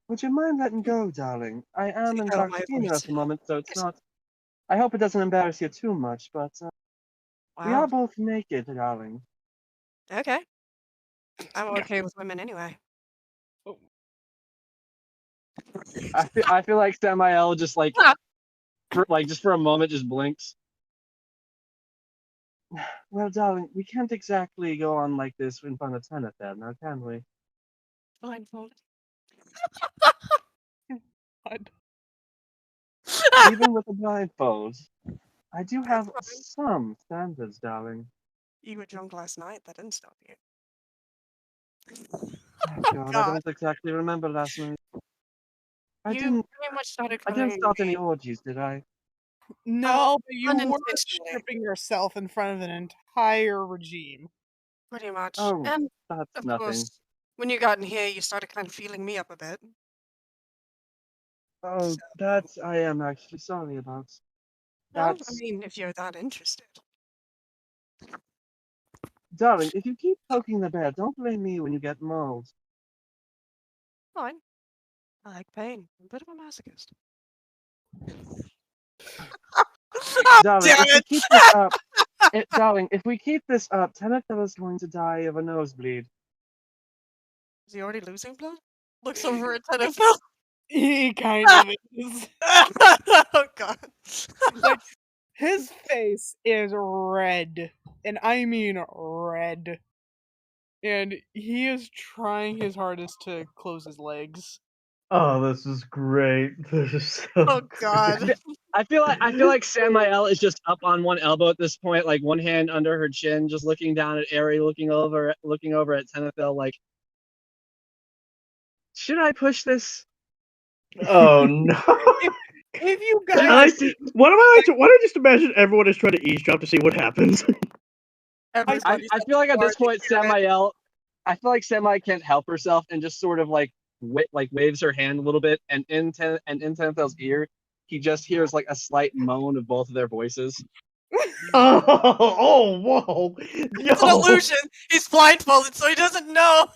Would you mind letting go, darling? I am Take out my intoxicated voice. at the moment, so it's not. I hope it doesn't embarrass you too much, but we Wow. are both naked, darling. Okay. I'm okay with women anyway. I feel like Samael just like just for a moment just blinks. Well, darling, we can't exactly go on like this in front of Tanithil, now can we? Blindfolded. Even with a blindfold, I do have some standards, darling. You were drunk last night. That didn't stop you. God, I don't exactly remember last night. I You didn't pretty much started I didn't crying. start any orgies, did I? No, but you were unintentionally. stripping yourself in front of an entire regime. Pretty much. Oh, And that's of nothing. course, when you got in here, you started kind of feeling me up a bit. Oh, that I am actually sorry about. No, I That's mean, if you're that interested. darling, if you keep poking the bear, don't blame me when you get mauled. Fine. I like pain. I'm a bit of a masochist. Darling, Damn if we it! keep this up, darling, if we keep this up, Tanithil is going to die of a nosebleed. Is he already losing blood? Looks over at Tanithil. He kind of is. Oh god. Like, his face is red. And I mean red. And he is trying his hardest to close his legs. Oh, this is great. This is so Oh god. I feel like Samael is just up on one elbow at this point, like one hand under her chin, just looking down at Aerie, looking over at Tanithil, like, should I push this? Oh no. If you I guys like, why don't I just imagine everyone is trying to eavesdrop to see what happens? I feel like at this point Samael can't help herself and just sort of like waves her hand a little bit, and in Tanithil's ear he just hears like a slight moan of both of their voices. Oh, whoa. It's an illusion. He's blindfolded, so he doesn't know.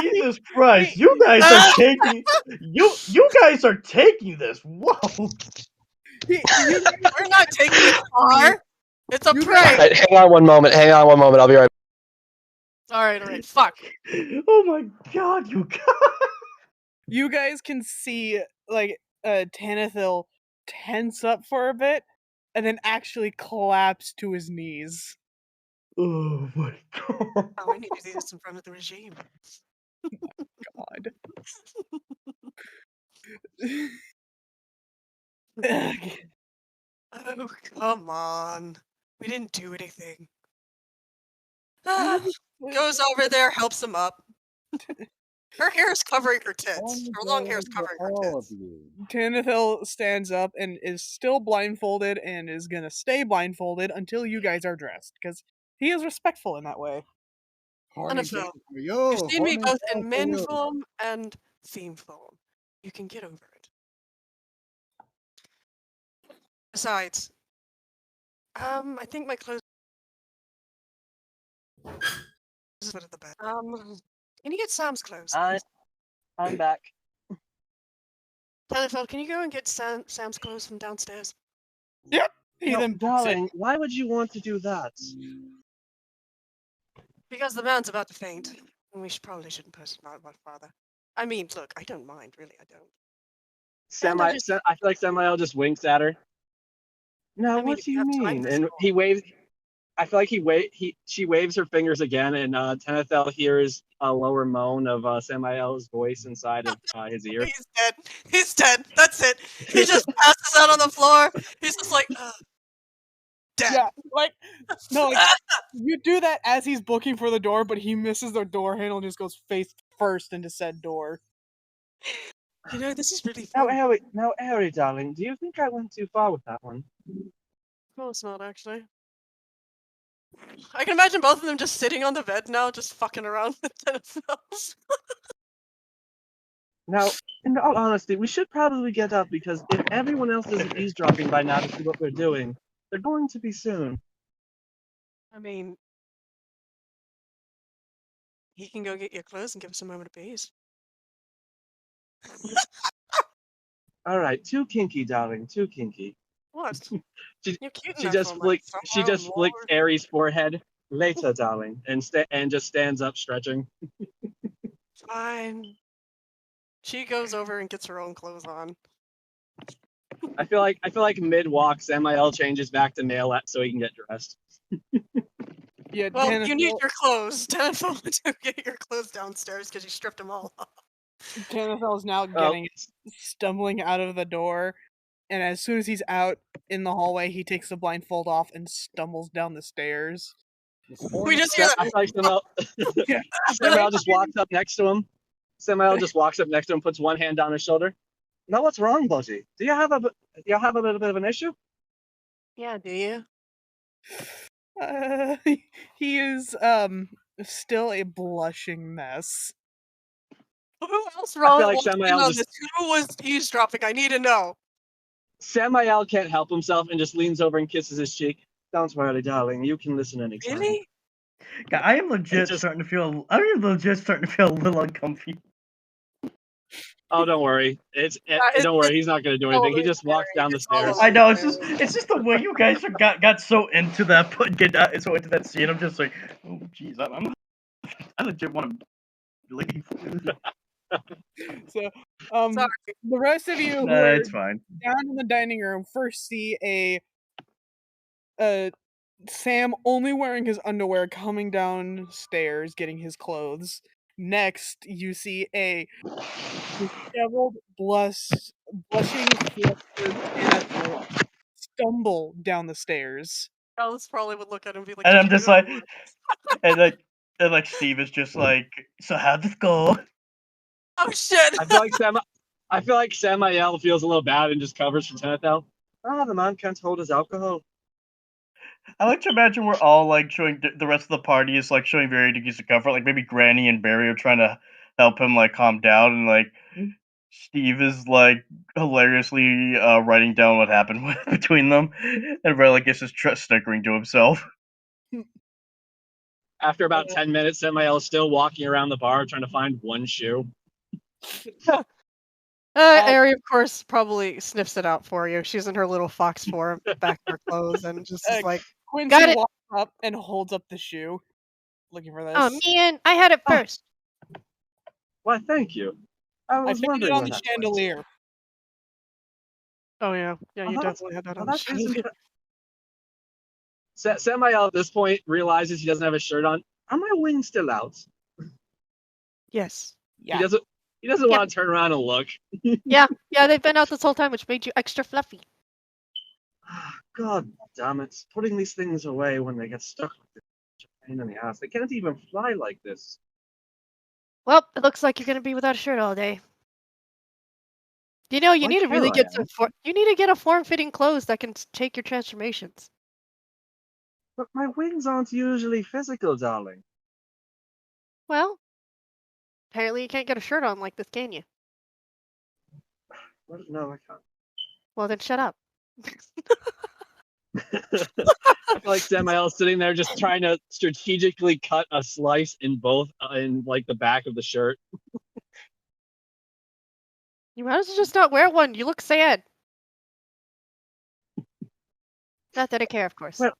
Jesus Christ, you guys are taking you guys are taking this. Whoa. We're not taking it far. It's a prank. Right, hang on one moment. I'll be right back. Alright. Fuck. Oh my god, you guys. You guys can see like Tanithil tense up for a bit and then actually collapse to his knees. Oh my god. Oh, we need to do this in front of the regime. God. Oh, come on. We didn't do anything. Goes over there, helps him up. Her hair is covering her tits. Her long hair is covering her tits. Tanithil stands up and is still blindfolded and is gonna stay blindfolded until you guys are dressed, because he is respectful in that way. NFL, Yo, you've seen me horny both dog in for men you. form and theme form. You can get over it. Besides, I think my clothes is at the bed. Can you get Sam's clothes? I'm back. Tenenfeld, can you go and get Sam's clothes from downstairs? Yep. He No, then darling, why would you want to do that? Because the man's about to faint, and we probably shouldn't push it out much farther. I mean, look, I don't mind, really, I don't. I feel like Samael just winks at her. No, I mean, what if do you you have time mean? this And long. he waves. I feel like she waves her fingers again, and Tenethel hears a lower moan of Samael's voice inside of his ear. He's dead. He's dead. That's it. He just passes out on the floor. He's just like, dead. Yeah, like no, like you do that as he's booking for the door, but he misses the door handle and just goes face first into said door. You know, this is really Now, fun. Harry, darling, do you think I went too far with that one? Of course not, actually. I can imagine both of them just sitting on the bed now, just fucking around with themselves. Now, in all honesty, we should probably get up because if everyone else isn't eavesdropping by now to see what we're doing, they're going to be soon. I mean, he can go get your clothes and give us a moment of peace. All right, too kinky, darling, too kinky. What? She You're cute in she that just format, flicks so she oh, just flicks Lord. Aries' forehead. Later, darling, and just stands up stretching. Fine. She goes over and gets her own clothes on. I feel like mid walk, Samael changes back to male so he can get dressed. Yeah, Well, you need Tanithil your clothes. Tenenfeld to get your clothes downstairs because you stripped them all off. is now getting stumbling out of the door, and as soon as he's out in the hallway, he takes the blindfold off and stumbles down the stairs. We just hear I that. feel like Samael just walks up next to him. Samael just walks up next to him, puts one hand on his shoulder. Now, what's wrong, Budgie? Do you have a little bit of an issue? Yeah, do you? He is still a blushing mess. Who else I feel like wants to Samael know just this? Who was eavesdropping? I need to know. Samael can't help himself and just leans over and kisses his cheek. Don't worry, darling. You can listen anytime. Really? Yeah, I am legit starting to feel a little uncomfy. Oh, don't worry. Don't worry. He's not going to do anything. He just walks down the stairs. I know it's just the way you guys got so into that so into that scene. I'm just like, oh jeez, I legit want to leave. So, the rest of you who Nah, are it's fine. down in the dining room first see a Sam only wearing his underwear coming downstairs getting his clothes. Next, you see a disheveled, blushing, flustered Annabelle stumble down the stairs. Alice probably would look at him and be like, And "Did I'm you just do like, that?" and like Steve is just like, so how'd this go? Oh shit! I feel like Samael feels a little bad and just covers for Tenethel. Oh, the man can't hold his alcohol. I like to imagine we're all like showing the rest of the party is like showing varying degrees of comfort. Like maybe Granny and Barry are trying to help him like calm down, and like Steve is like hilariously writing down what happened between them, and Ray like is just snickering to himself. After about 10 minutes, Samael is still walking around the bar trying to find one shoe. Ari, of course, probably sniffs it out for you. She's in her little fox form, back in her clothes, and just is like, Quincy got it. walks up and holds up the shoe, looking for this. Oh man, I had it first. Why, thank you. I was found it wondering on where the that chandelier. Oh yeah, you Uh-huh. definitely had that on the That show. isn't Samael at this point realizes he doesn't have a shirt on. Are my wings still out? Yes. Yeah. He doesn't want to turn around and look. Yeah, they've been out this whole time, which made you extra fluffy. God damn it. Putting these things away when they get stuck like this is a pain in the ass. They can't even fly like this. Well, it looks like you're gonna be without a shirt all day. You know, you Like need to really hell I get am. you need to get a form-fitting clothes that can take your transformations. But my wings aren't usually physical, darling. Well, apparently you can't get a shirt on like this, can you? What? No, I can't. Well, then shut up. I feel like Samael's sitting there just trying to strategically cut a slice in both, in like the back of the shirt. You might as well just not wear one. You look sad. Not that I care, of course. Well,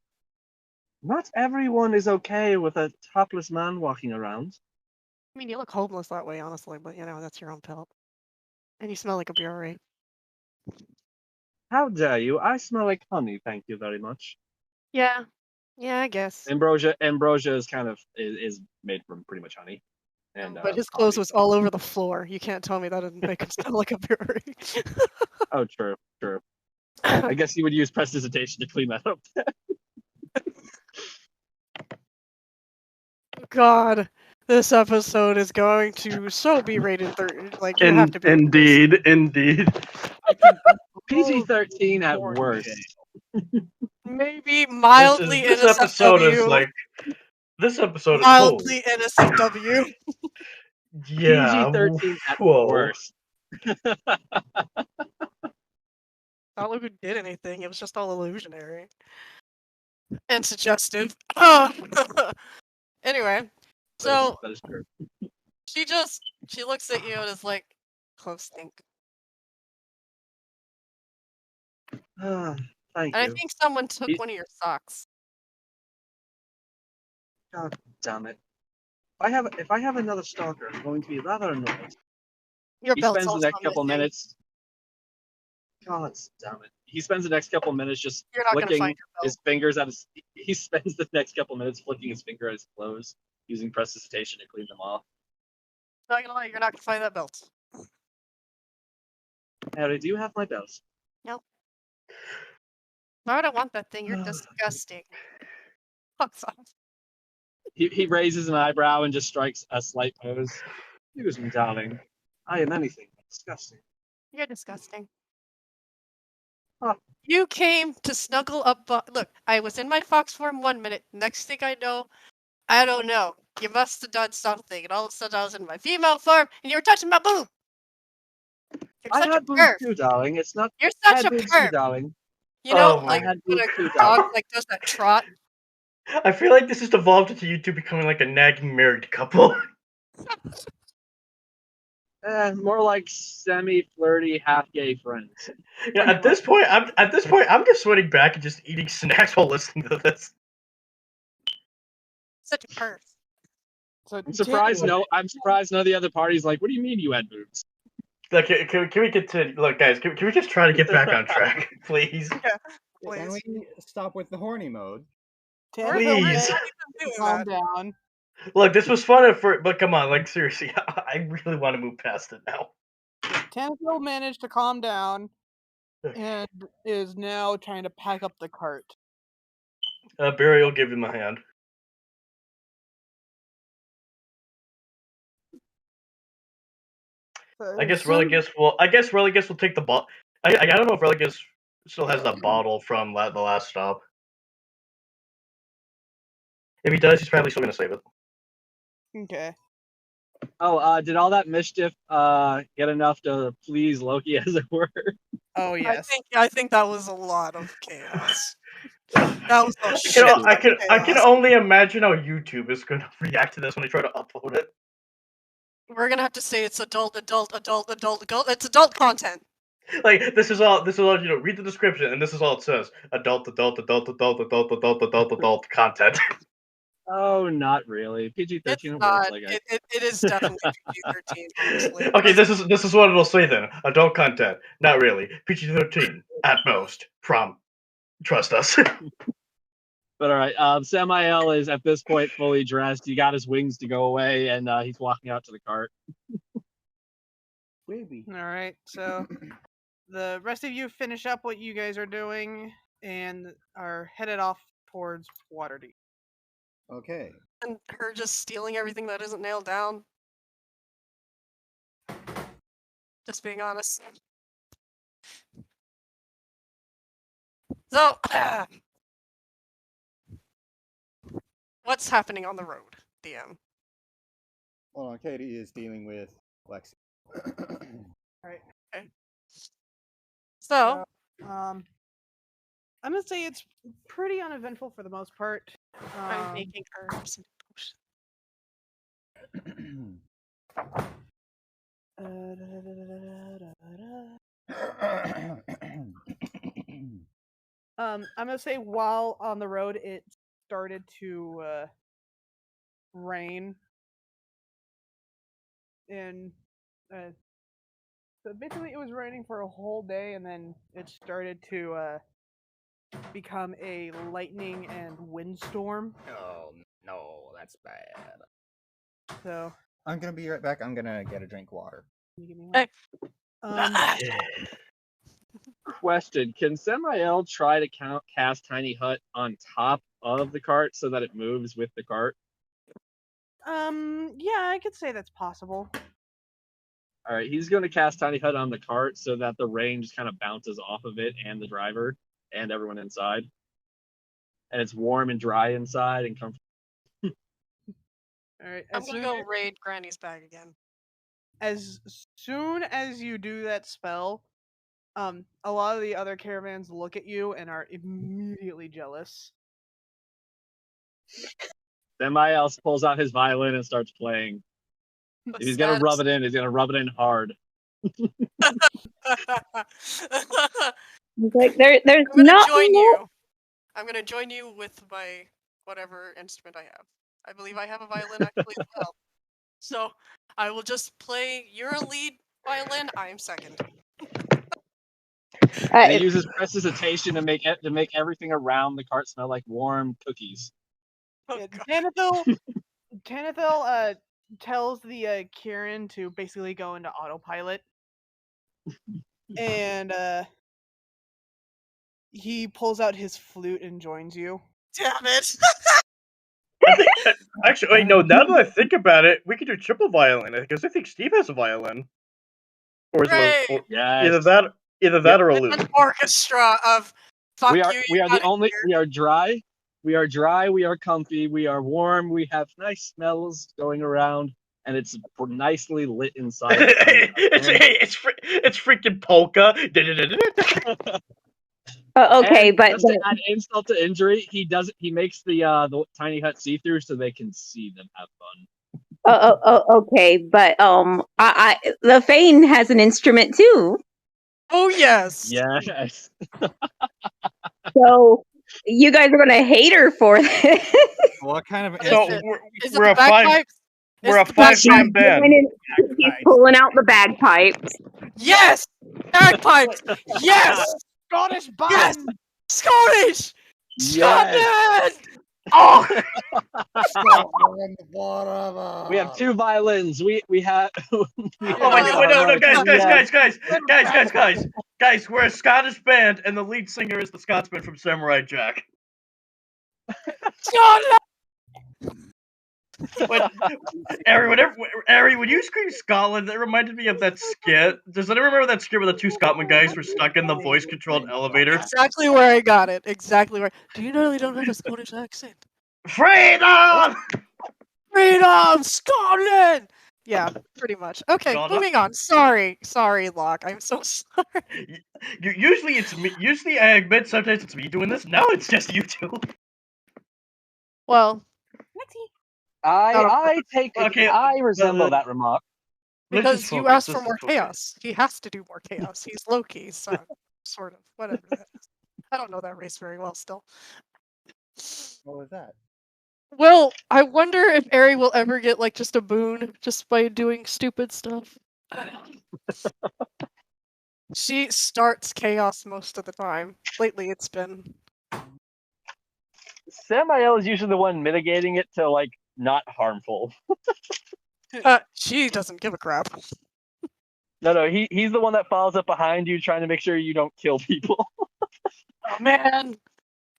not everyone is okay with a topless man walking around. I mean, you look homeless that way, honestly, but you know, that's your own fault. And you smell like a brewery. How dare you? I smell like honey, thank you very much. Yeah. Yeah, I guess. Ambrosia is kind of is made from pretty much honey. And But his clothes coffee. was all over the floor. You can't tell me that didn't make him smell like a brewery. Oh, true. I guess you would use prestidigitation to clean that up. God, this episode is going to so be rated 30. Like, you have to be. Indeed. PG-13 at worst. Maybe mildly This episode is NSFW. like. This episode is Mildly NSFW. Yeah. PG-13 at whoa. worst. Not like we did anything. It was just all illusionary and suggestive. Anyway, so That is true. she looks at you and is like, "Clothes stink." Thank And you. I think someone took one of your socks. God damn it! If I have another stalker, I'm going to be rather annoyed. Your He belt's spends the also next couple missing. minutes. God damn it! He spends the next couple minutes just You're not gonna flicking find your belt. his fingers at his. He spends the next couple minutes flicking his finger at his clothes, using prestidigitation to clean them off. Not gonna lie, you're not gonna find that belt. Harry, do you have my belt? Nope. Why would I want that thing? You're disgusting. Fucks off. He raises an eyebrow and just strikes a slight pose. Excuse me, darling. I am anything but disgusting. You're disgusting. Huh. You came to snuggle up. Look, I was in my fox form 1 minute. Next thing I know, I don't know. You must have done something, and all of a sudden I was in my female form, and you were touching my boob. You're I such a had boobs perv. too, darling. It's not. You're I such had a boobs too, perv. darling. You know, Oh like I had when boobs a too, dog darling. like does that trot. I feel like this has evolved into you two becoming like a nagging married couple. More like semi-flirty, half-gay friends. You know, at this point, I'm just sitting back and just eating snacks while listening to this. Such a perv. So I'm surprised. I'm surprised none of the other parties like. What do you mean you had boobs? Like, can we continue? Look, guys, can we just try to get back on track, please? Yeah, Can please. we stop with the horny mode? Please. Calm down. Look, this was fun but come on, like seriously, I really want to move past it now. Tanaphil managed to calm down and is now trying to pack up the cart. Barry will give him a hand. I guess Religus will take the ball. I don't know if Religus still has that bottle from the last stop. If he does, he's probably still gonna save it. Okay. Oh, did all that mischief get enough to please Loki, as it were? Oh yes. I think that was a lot of chaos. That was a shit. I can chaos. only imagine how YouTube is gonna react to this when they try to upload it. We're gonna have to say it's adult. It's adult content. Like this is all read the description and this is all it says. Adult content. Oh, not really. PG-13 It's works not. like It is definitely PG-13. Honestly. Okay, this is what it'll say then. Adult content. Not really. PG-13 at most. Trust us. But all right, Samael is at this point fully dressed. He got his wings to go away, and he's walking out to the cart. All right, so the rest of you finish up what you guys are doing and are headed off towards Waterdeep. Okay. And her just stealing everything that isn't nailed down. Just being honest. So, what's happening on the road, DM? Well, Katie is dealing with Lexi. Right. Okay. So, I'm gonna say it's pretty uneventful for the most part. I'm making herbs and potions. I'm gonna say while on the road, it started to rain, and so basically it was raining for a whole day, and then it started to become a lightning and windstorm. Oh no, that's bad. So I'm gonna be right back. I'm gonna get a drink of water. can you give me one? Hey. Question: can Samael try to cast Tiny Hut on top of the cart so that it moves with the cart? Yeah, I could say that's possible. All right, he's going to cast Tiny Hut on the cart so that the rain just kind of bounces off of it and the driver and everyone inside, and it's warm and dry inside and comfortable. All right, I'm gonna go raid Granny's bag again. as soon as you do that spell, a lot of the other caravans look at you and are immediately jealous. Then my else pulls out his violin and starts playing. If he's gonna rub it in, he's gonna rub it in hard. Like there's I'm gonna not join you. I'm gonna join you with my whatever instrument I have. I believe I have a violin actually as well. So I will just play. You're a lead violin. I'm second. And he uses prestidigitation to make everything around the cart smell like warm cookies. Oh, Tanithil tells the Kieran to basically go into autopilot, and he pulls out his flute and joins you. Damn it! Actually, wait, no. Now that I think about it, we could do triple violin because I think Steve has a violin, or is Hooray! or Yes. either that or a lute. An orchestra of fuck we are you. we are the outta only here. we are dry. We are dry. We are comfy. We are warm. We have nice smells going around, and it's nicely lit inside. it's freaking polka. okay, And but just to add insult to injury, he makes the tiny hut see through so they can see them have fun. okay, but I the Fane has an instrument too. Oh yes. Yes. So you guys are gonna hate her for this. What kind of So instrument? we're a five. We're a 5-man band. He's pulling out the bagpipes. Yes, bagpipes. Yes, Scottish band. yes, Scottish. Yes. Scotland. Oh. Whatever. We have two violins. We have. Oh my god! Wait, no, guys! We're a Scottish band, and the lead singer is the Scotsman from Samurai Jack. Scotland. Ari, when you scream Scotland, that reminded me of that skit. Does anyone remember that skit where the two Scotland guys were stuck in the voice-controlled elevator? Exactly where I got it. Exactly where. Do you know they don't have a Scottish accent? Freedom! Freedom, Scotland. Yeah, pretty much. Okay, Scotland? moving on. Sorry, Locke. I'm so sorry. Usually it's me. Usually I admit sometimes it's me doing this. Now it's just you two. Well, I take. Okay, I resemble that remark. because you asked for more chaos. He has to do more chaos. He's Loki, so sort of. Whatever that is. I don't know that race very well still. What was that? Well, I wonder if Ari will ever get like just a boon just by doing stupid stuff. She starts chaos most of the time. Lately it's been Samael is usually the one mitigating it to like not harmful. she doesn't give a crap. No, he's the one that follows up behind you, trying to make sure you don't kill people. Oh man.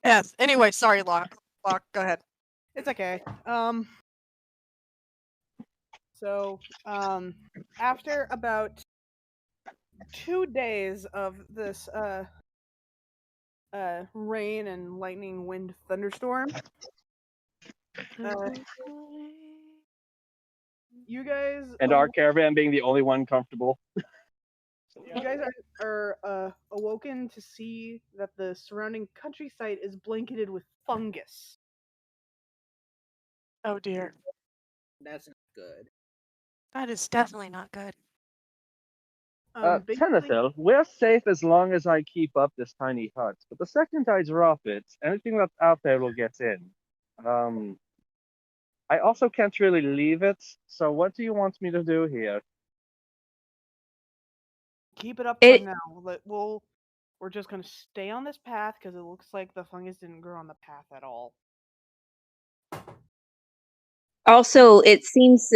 Yes. Anyway, sorry, Locke, go ahead. It's okay. So, after about 2 days of this rain and lightning wind thunderstorm. You guys And our caravan being the only one comfortable. You guys are awoken to see that the surrounding countryside is blanketed with fungus. Oh dear. That's not good. That is definitely not good. Tenethil, we're safe as long as I keep up this tiny hut. But the second I drop it, anything that's out there will get in. I also can't really leave it. So what do you want me to do here? Keep it up for now. We're just gonna stay on this path because it looks like the fungus didn't grow on the path at all. Also, it seems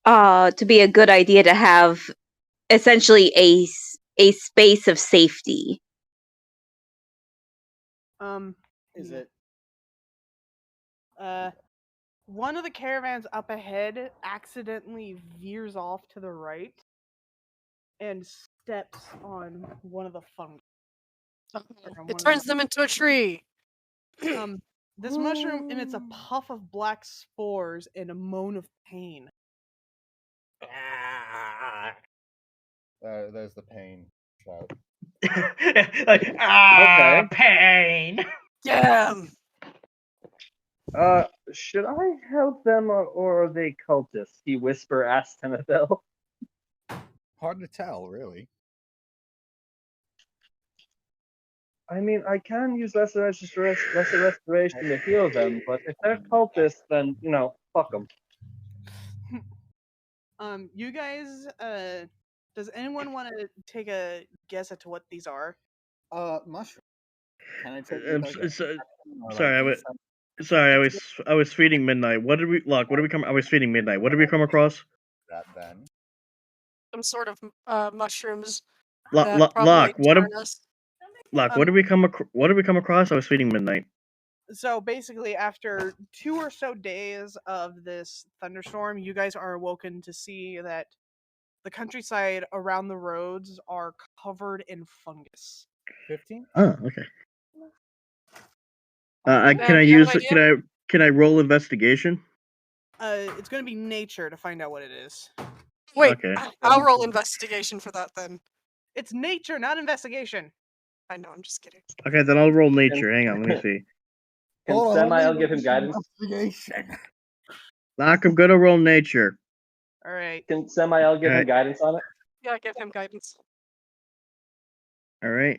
to be a good idea to have essentially a space of safety. Is it? One of the caravans up ahead accidentally veers off to the right and steps on one of the fungus. It turns them into a tree. This mushroom emits a puff of black spores and a moan of pain. There's the pain shout. Like, Okay. Pain. Yeah. Should I help them or are they cultists? He whisper asked Tenethil. Hard to tell, really. I mean, I can use lesser restoration to heal them, but if they're cultists, then, fuck them. You guys, does anyone want to take a guess at what these are? Mushroom. Can I take Sorry, I was feeding Midnight. What did we come? I was feeding Midnight. What did we come across? that then? Some sort of mushrooms. Lock. What did we come across? I was feeding Midnight. So basically, after 2 or so days of this thunderstorm, you guys are awoken to see that the countryside around the roads are covered in fungus. 15? Oh, okay. Can I roll investigation? It's going to be nature to find out what it is. Wait, Okay. I'll roll investigation for that then. It's nature, not investigation. I know, I'm just kidding. Okay, then I'll roll nature. Hang on, let me see. Can Semi-I'll give him guidance? Lock, I'm gonna roll nature. All right. Can Semi-I'll give him guidance on it? Yeah, give him guidance. All right.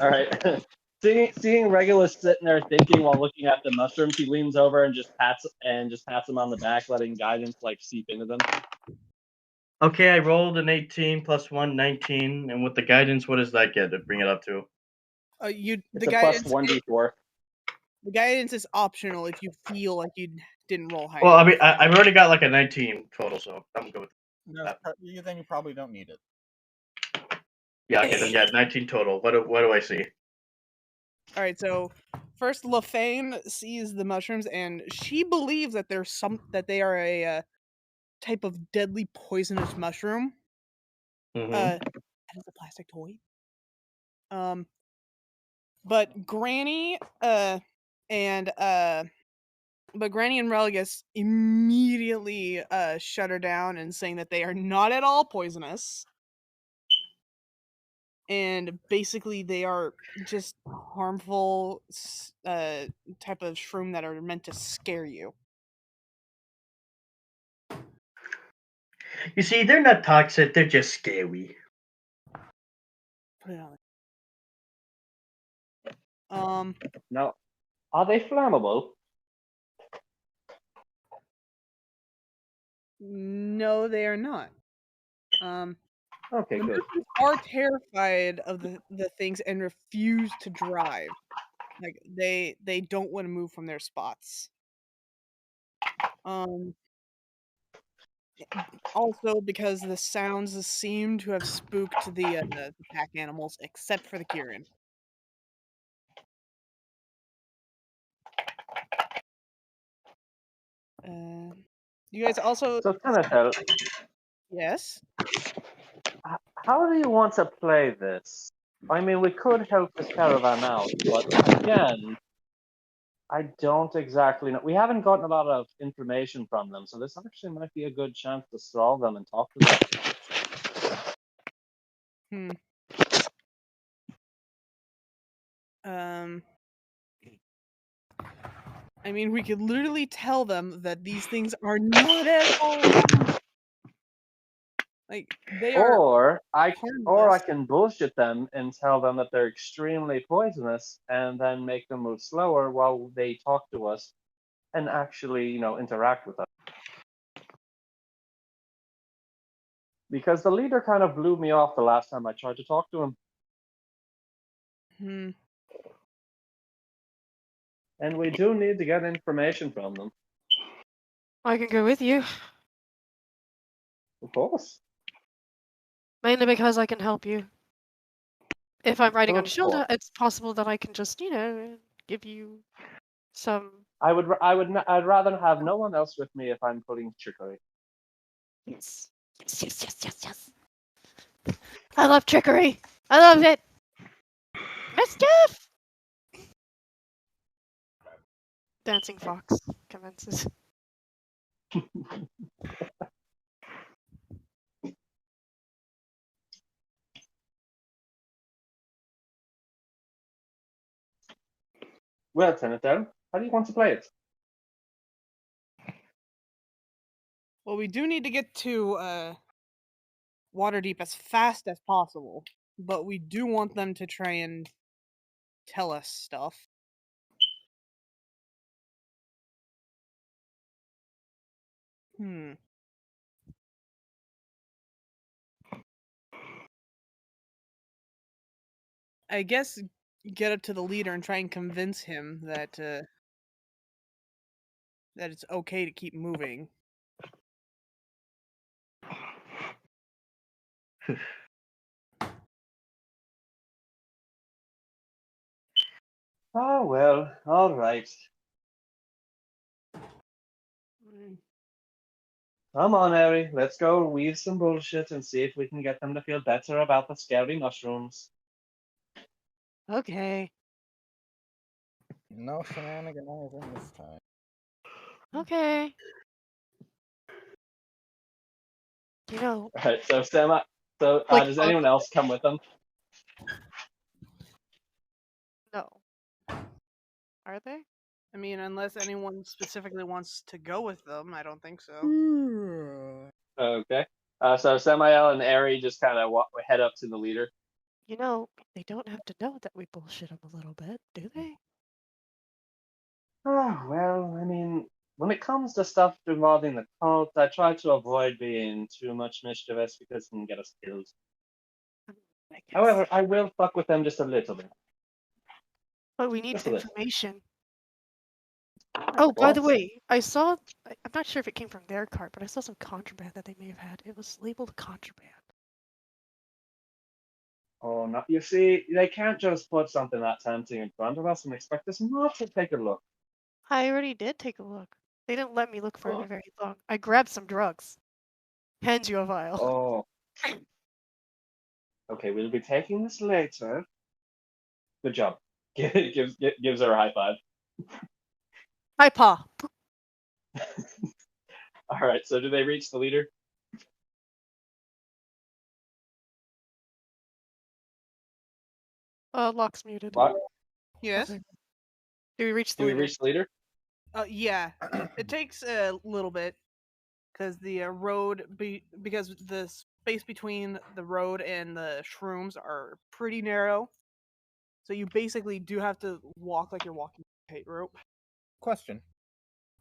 All right. Seeing Regulus sitting there thinking while looking at the mushrooms, he leans over and just pats him on the back, letting guidance seep into them. Okay, I rolled an 18 plus 1, 19, and with the guidance, what does that get to bring it up to? It's a plus 1d4. The guidance is optional if you feel like you didn't roll high. Well, I mean, I've already got like a 19 total, so I'm good with that. Then you probably don't need it. Yeah, okay, then 19 total. What do I see? All right, so first LaFane sees the mushrooms, and she believes that they are a type of deadly poisonous mushroom. That is a plastic toy. But Granny and Religus immediately shut her down and saying that they are not at all poisonous. And basically they are just harmful type of shroom that are meant to scare you. You see, they're not toxic, they're just scary. Put it on. Now, are they flammable? No, they are not. Okay, good. Are terrified of the things and refuse to drive. Like they don't want to move from their spots. Also because the sounds seem to have spooked the pack animals, except for the Kirin. You guys also. So Tenethil, Yes. How do you want to play this? I mean, we could help this caravan out, but again, I don't exactly know. We haven't gotten a lot of information from them, so this actually might be a good chance to stall them and talk to them. I mean, we could literally tell them that these things are not at all like they are. Or I harmless. can bullshit them and tell them that they're extremely poisonous, and then make them move slower while they talk to us and actually, interact with us. Because the leader kind of blew me off the last time I tried to talk to him. And we do need to get information from them. I can go with you. Of course. Mainly because I can help you. If I'm riding on Of a shoulder, course. it's possible that I can just, give you some. I'd rather have no one else with me if I'm pulling trickery. Yes. Yes. I love trickery. I love it. Mischief! Dancing fox commences. Well, Tenetto, how do you want to play it? Well, we do need to get to Waterdeep as fast as possible, but we do want them to try and tell us stuff. I guess get up to the leader and try and convince him that that it's okay to keep moving. Oh, well, all right. Come on, Harry. Let's go weave some bullshit and see if we can get them to feel better about the scary mushrooms. Okay. No shenanigans this time. Okay. Alright, so does anyone else come with them? No. Are they? I mean, unless anyone specifically wants to go with them, I don't think so. Okay. So Samael and Ari just kind of head up to the leader. They don't have to know that we bullshit them a little bit, do they? Oh, well, I mean, when it comes to stuff involving the cult, I try to avoid being too much mischievous because it can get us killed. However, I will fuck with them just a little bit. But we need Just a little. information. Oh, by the way, I'm not sure if it came from their cart, but I saw some contraband that they may have had. It was labeled contraband. Oh, no, you see, they can't just put something that tempting in front of us and expect us not to take a look. I already did take a look. They didn't let me look for it very long. I grabbed some drugs. Hands you a vial. Oh. Okay, we'll be taking this later. Good job. Gives her a high five. Hi, Pa. All right, so do they reach the leader? Lock's muted. Lock? Yes. Do we reach the Do we leader? reach the leader? Yeah. It takes a little bit because the road because the space between the road and the shrooms are pretty narrow. So you basically do have to walk like you're walking a tightrope. Question.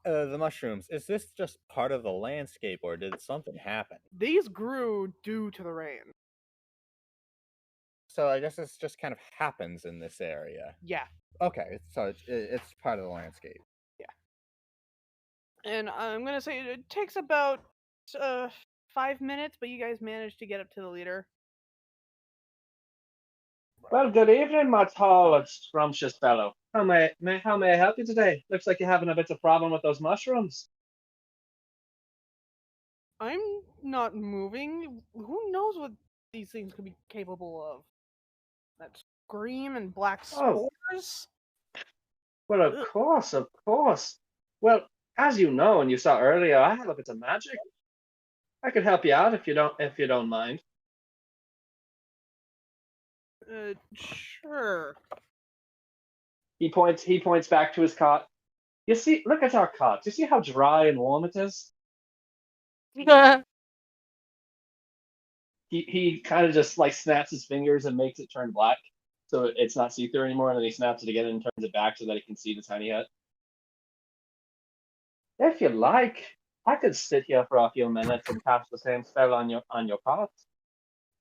The mushrooms, is this just part of the landscape or did something happen? These grew due to the rain. So I guess this just kind of happens in this area. Yeah. Okay, so it's part of the landscape. Yeah. And I'm going to say it takes about 5 minutes, but you guys managed to get up to the leader. Well, good evening, my tall and scrumptious fellow. How may I help you today? Looks like you're having a bit of problem with those mushrooms. I'm not moving. Who knows what these things could be capable of. That scream and black Oh. spores. Well, of course, of course. Well, as you know and you saw earlier, I have a bit of magic. I could help you out if you don't mind. Sure. He points back to his cot. You see, look at our cot. You see how dry and warm it is? He kind of just like snaps his fingers and makes it turn black, so it's not see-through anymore. And then he snaps it again and turns it back so that he can see the tiny hut. If you like, I could sit here for a few minutes and cast the same spell on your cot.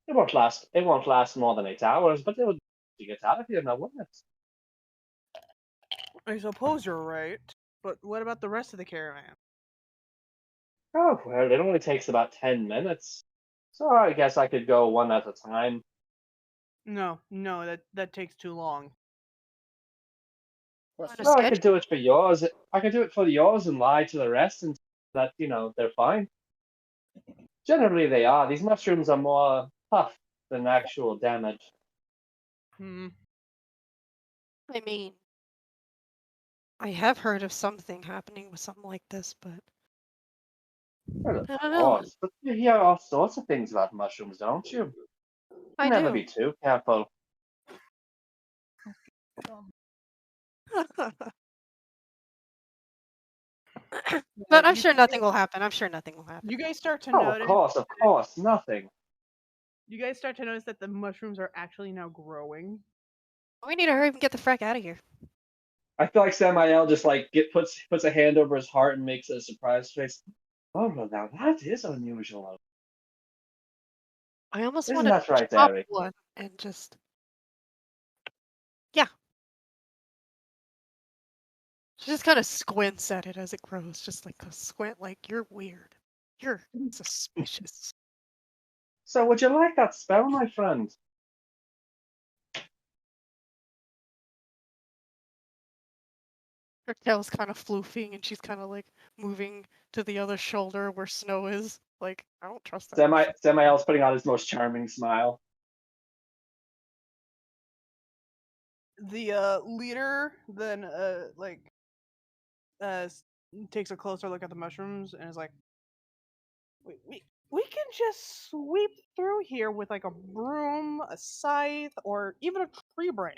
It won't last. It won't last more than 8 hours, but it would get out of here now, wouldn't it? I suppose you're right. But what about the rest of the caravan? Oh well, it only takes about 10 minutes, so I guess I could go one at a time. No, that takes too long. No, I could do it for yours. I could do it for yours and lie to the rest and that they're fine. Generally, they are. These mushrooms are more tough than actual damage. I mean, I have heard of something happening with something like this, but Well, I of don't know. course, but you hear all sorts of things about mushrooms, don't you? I Never do. be too careful. But I'm sure nothing will happen. I'm sure nothing will happen. You guys start to Oh, notice. of course, nothing. You guys start to notice that the mushrooms are actually now growing. We need to hurry and get the frack out of here. I feel like Samael just like puts a hand over his heart and makes a surprised face. Oh, well, now that is unusual. I almost Isn't want to that right, chop Eric? one and just. Yeah. She just kind of squints at it as it grows, just like a squint, like, you're weird. You're suspicious. So, would you like that spell, my friend? Her tail's kind of floofing, and she's kind of like moving to the other shoulder where Snow is. Like, I don't trust that. Samael's putting on his most charming smile. The leader then takes a closer look at the mushrooms and is like, we can just sweep through here with like a broom, a scythe, or even a tree branch.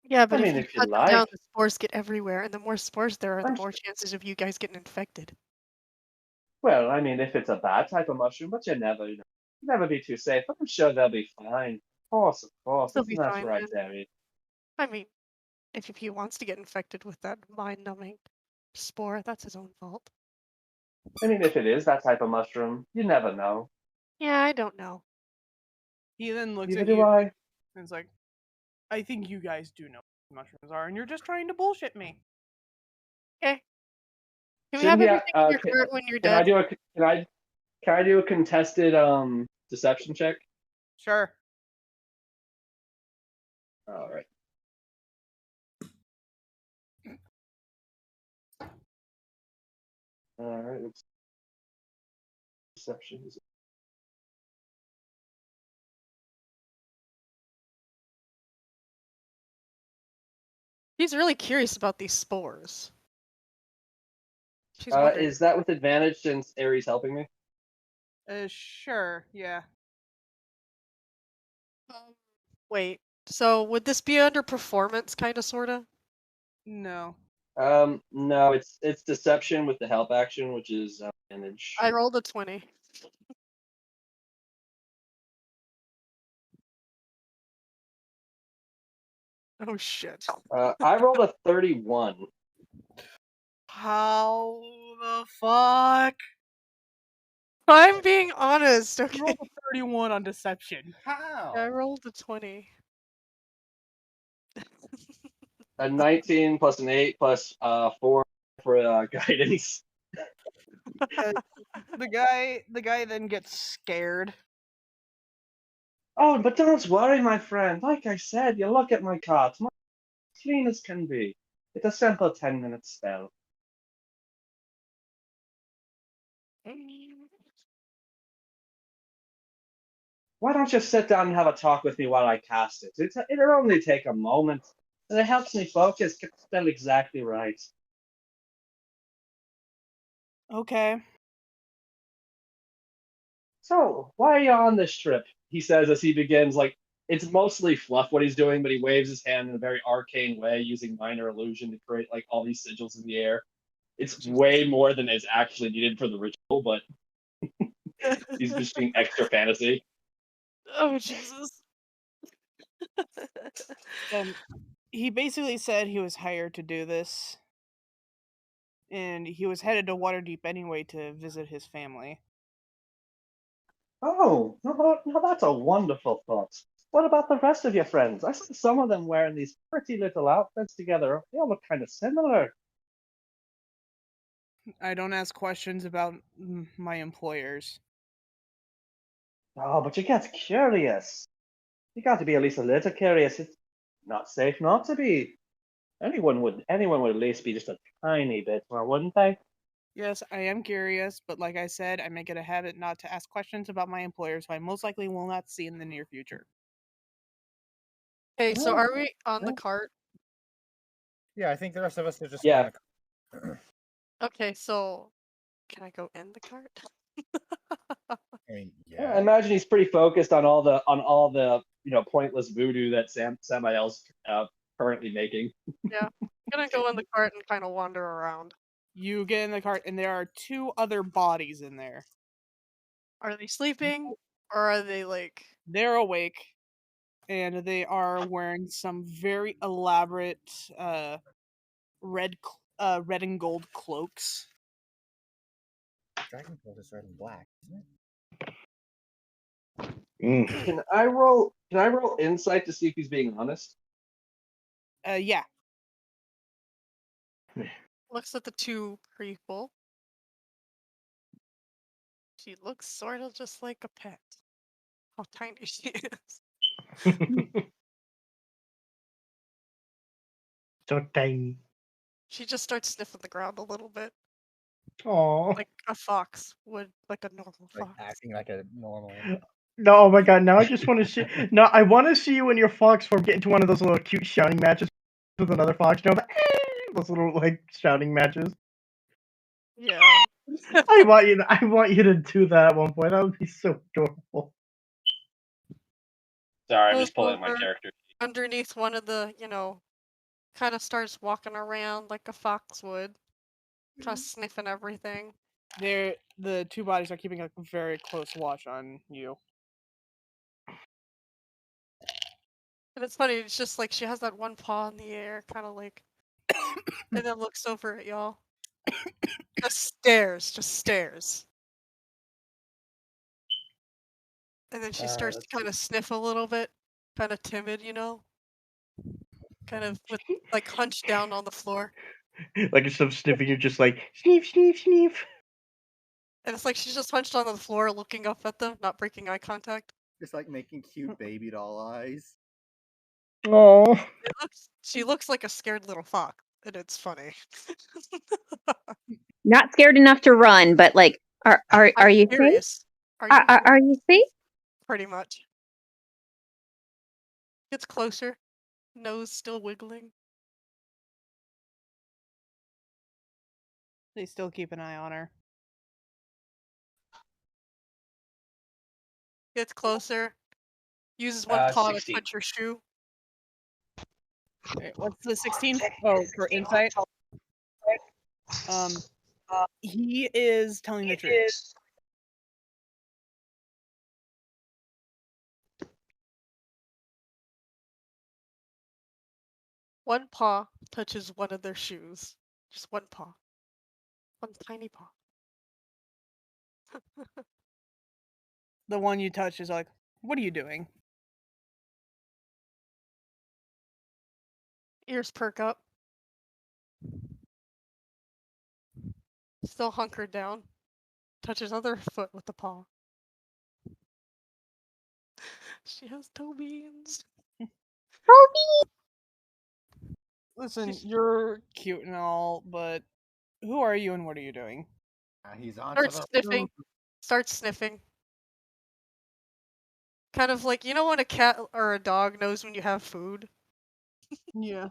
Yeah, but I mean, if you if you cut them down, like. the spores get everywhere, and the more spores there are, the more chances of you guys getting infected. Well, I mean, if it's a bad type of mushroom, but you never be too safe. I'm sure they'll be fine. Of course. They'll Isn't be that fine, right, man. Terry? I mean, if he wants to get infected with that mind-numbing spore, that's his own fault. I mean, if it is that type of mushroom, you never know. Yeah, I don't know. He then looks Neither at do you I. and is like, I think you guys do know what mushrooms are, and you're just trying to bullshit me. Okay. Can we Shouldn't have he, everything in your cart when you're dead? Can I do a contested deception check? Sure. All right. All right. Deception is. He's really curious about these spores. She's wondering. Is that with advantage since Aries helping me? Sure, yeah. Wait, so would this be under performance, kind of, sorta? No. No, it's deception with the help action, which is advantage. I rolled a 20. Oh shit. I rolled a 31. How the fuck? I'm being honest, okay? You rolled a 31 on deception. How? I rolled a 20. A 19 plus an 8 plus 4 for guidance. The guy then gets scared. Oh, but don't worry, my friend. Like I said, you look at my cards. My clean as can be. It's a simple 10-minute spell. why don't you sit down and have a talk with me while I cast it? It'll only take a moment, and it helps me focus. Get the spell exactly right. Okay. So, why are you on this trip? He says as he begins, like, it's mostly fluff what he's doing, but he waves his hand in a very arcane way, using minor illusion to create, like, all these sigils in the air. It's way more than is actually needed for the ritual, but he's just being extra fantasy. Oh, Jesus. He basically said he was hired to do this, and he was headed to Waterdeep anyway to visit his family. Oh, no, that's a wonderful thought. What about the rest of your friends? I saw some of them wearing these pretty little outfits together. They all look kind of similar. I don't ask questions about my employers. Oh, but you get curious. You got to be at least a little curious. It's not safe not to be. Anyone would at least be just a tiny bit more, wouldn't they? Yes, I am curious, but like I said, I make it a habit not to ask questions about my employers who I most likely will not see in the near future. Hey, so Oh, are we on the yeah. cart? Yeah, I think the rest of us are just Yeah. on the cart. Okay, so can I go in the cart? I mean, Yeah, I yeah. imagine he's pretty focused on all the pointless voodoo that Samael's currently making. Yeah, I'm gonna go in the cart and kind of wander around. You get in the cart, and there are 2 other bodies in there. Are they sleeping, or are they like? They're awake, and they are wearing some very elaborate red and gold cloaks. Dragon Gold is red and black, isn't it? Can I roll insight to see if he's being honest? Yeah. Looks at the 2 people. She looks sort of just like a pet. How tiny she is. So tiny. She just starts sniffing the ground a little bit. Oh. Like a fox would, like a normal Like fox. acting like a normal. No, oh my god, now I just want to see. No, I want to see you in your fox form get into one of those little cute shouting matches with another fox. You know, those little, like, shouting matches. Yeah. I want you to do that at one point. That would be so adorable. Sorry, I'm Goes just pulling up my over character. underneath one of the, kind of starts walking around like a fox would. Just sniffing everything. The 2 bodies are keeping a very close watch on you. And it's funny, it's just like she has that one paw in the air, kind of like, and then looks over at y'all. Just stares. And then she starts to kind of sniff a little bit, kind of timid, kind of with like hunched down on the floor. Like, instead of sniffing, you're just like, sniff, sniff, sniff. And it's like she's just hunched on the floor, looking up at them, not breaking eye contact. Just like making cute baby doll eyes. Oh. She looks like a scared little fox, and it's funny. Not scared enough to run, but like, are you safe? Curious. Are you safe? Pretty much. Gets closer, nose still wiggling. They still keep an eye on her. Gets closer. Uses one paw 16. to touch your shoe. Right, what's the 16? Oh, for insight? He is telling the truth. One paw touches one of their shoes. Just one paw. One tiny paw. The one you touch is like, what are you doing? Ears perk up. Still hunkered down. Touches other foot with the paw. She has toe beans. Listen, you're cute and all, but who are you and what are you doing? He's on Starts sniffing. Starts sniffing. Kind of like, you know when a cat or a dog knows when you have food? Yeah.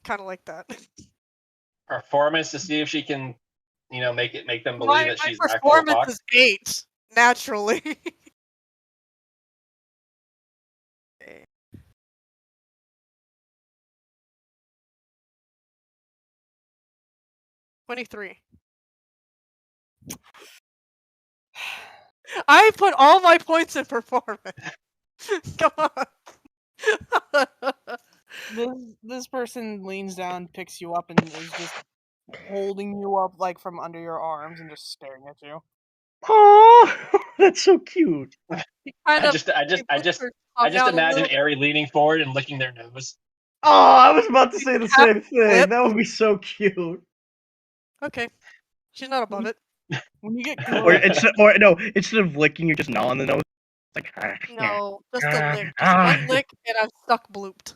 Kind of like that. Performance to see if she can, make them believe My that she's an actual performance fox. is 8, naturally. Okay. $23. I put all my points in performance. Come on. This person leans down, picks you up, and is just holding you up like from under your arms and just staring at you. Oh, that's so cute. Kind I of just, I just, I puts just, her I tongue just out a imagine little. Aerie leaning forward and licking their nose. Oh, I was about to say the Half same thing. lip. That would be so cute. Okay. She's not above it. When you get Or close, instead of licking, you just gnaw on the nose. It's like No, just a lick. Just one lick, and I'm stuck blooped.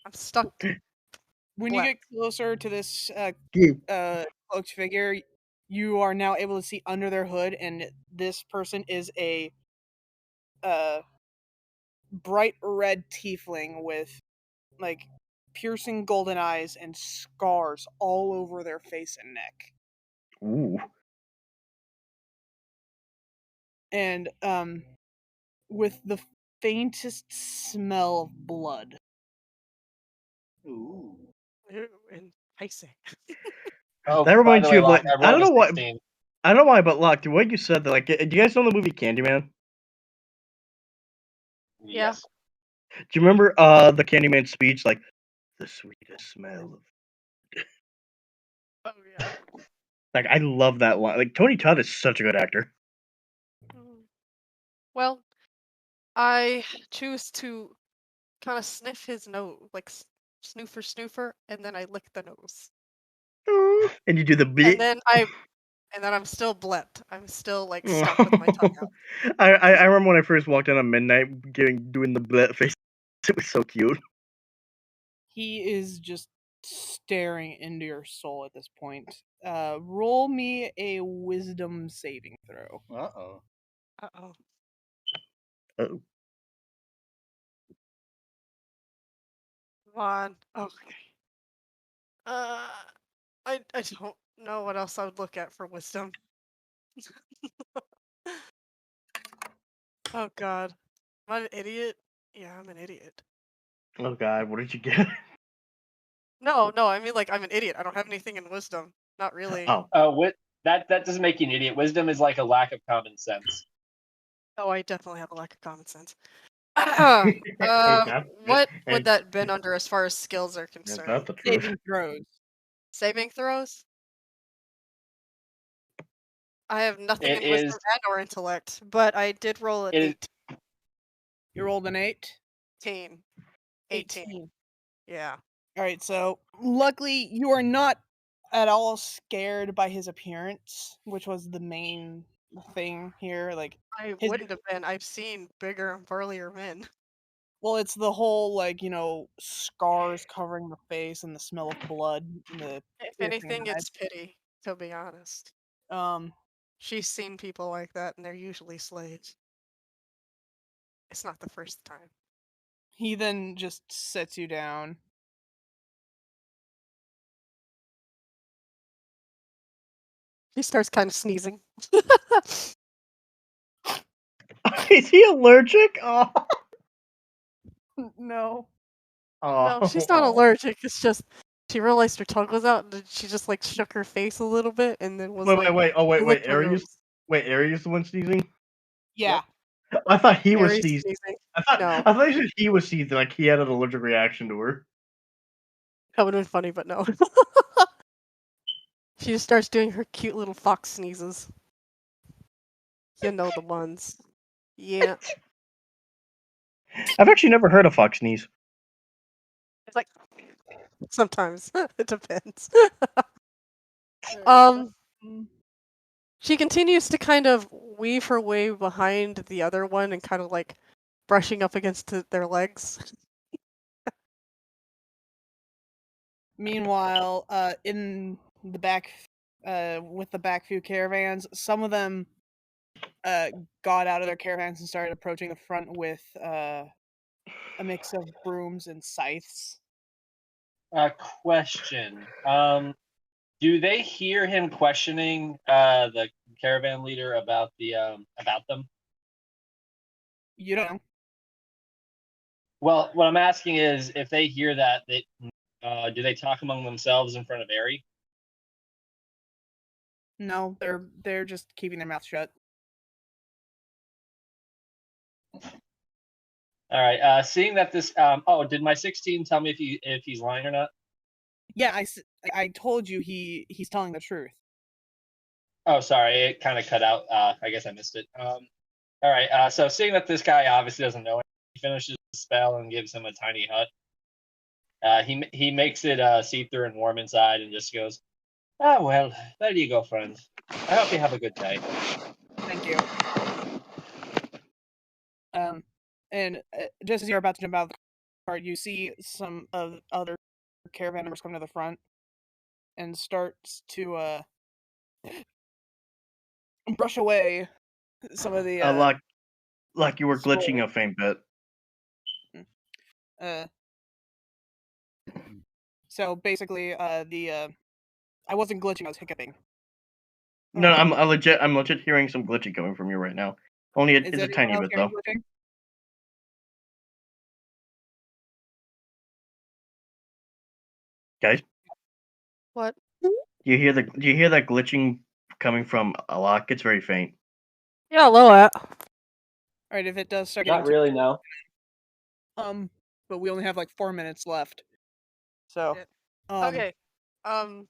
I'm stuck. when you Black. get closer to this cloaked figure, you are now able to see under their hood, and this person is a bright red tiefling with like piercing golden eyes and scars all over their face and neck. Ooh. And with the faintest smell of blood. Ooh, enticing. Oh, That by reminds the way, you of Locke, like I rolled a 16. I don't know why, but Locke, the way you said that, like, do you guys know the movie Candyman? Yeah. Yes. Do you remember the Candyman speech, like the sweetest smell of? Oh yeah. Like, I love that line. Like, Tony Todd is such a good actor. Well, I choose to kind of sniff his nose, like snoofer, and then I lick the nose. And you do the And big. then I'm still blepped. I'm still like stuck with my tongue out. I remember when I first walked in on midnight, doing the blit face. It was so cute. He is just staring into your soul at this point. Roll me a wisdom saving throw. Uh-oh. Uh-oh. Oh. Come on. Okay. I don't know what else I would look at for wisdom. Oh god. Am I an idiot? Yeah, I'm an idiot. Oh God, what did you get? No, I mean like I'm an idiot. I don't have anything in wisdom. Not really. Oh. That doesn't make you an idiot. Wisdom is like a lack of common sense. Oh, I definitely have a lack of common sense. God. What would Ain't- that been under as far as skills are concerned? That's the truth. Saving throws. Saving throws? I have nothing It in wisdom is. and or intellect, but I did roll an It is. 8. You rolled an 8? 18. 18. Yeah. Alright, so luckily you are not at all scared by his appearance, which was the main thing here. Like I his, wouldn't have been. I've seen bigger and burlier men. well, it's the whole like, scars covering the face and the smell of blood and the If piercing anything, eyes. it's pity, to be honest. Um She's seen people like that, and they're usually slaves. It's not the first time. he then just sets you down. He starts kind of sneezing. Is he allergic? Oh. No. No, she's not allergic. It's just she realized her tongue was out, and then she just like shook her face a little bit, and then was like, Wait. Oh, "You wait. licked my Aries? nose." Wait, Aries the one sneezing? Yeah. I thought he was Aries sneezing. sneezing. I No, thought you said he was sneezing, like he had an allergic reaction to her. that would have been funny, but no. She just starts doing her cute little fox sneezes. You know the ones. Yeah. I've actually never heard a fox sneeze. It's like sometimes it depends. Um, she continues to kind of weave her way behind the other one and kind of like brushing up against their legs. Meanwhile, in the back, with the back few caravans, some of them got out of their caravans and started approaching the front with a mix of brooms and scythes. Question. Do they hear him questioning the caravan leader about them? You don't know. Well, what I'm asking is, if they hear that, do they talk among themselves in front of Ari? No, they're just keeping their mouth shut. All right. Seeing that this, did my 16 tell me if he's lying or not? Yeah, I told you he's telling the truth. Oh, sorry, it kind of cut out. I guess I missed it. All right. So seeing that this guy obviously doesn't know it, he finishes the spell and gives him a tiny hut. He makes it see-through and warm inside, and just goes, "Ah, well, there you go, friend. I hope you have a good day." Thank you. And just as you're about to jump out of the cart, you see some of other caravan members come to the front and starts to brush away some of the like you were glitching a faint bit. So basically, I wasn't glitching; I was hiccuping. No, I'm legit hearing some glitching coming from you right now. Only it's a tiny bit though. Glitching? Guys, What? do you hear that glitching coming from Alok? It's very faint. Yeah, low at. All right, if it does start Not really, no. But we only have like 4 minutes left. So, Okay. I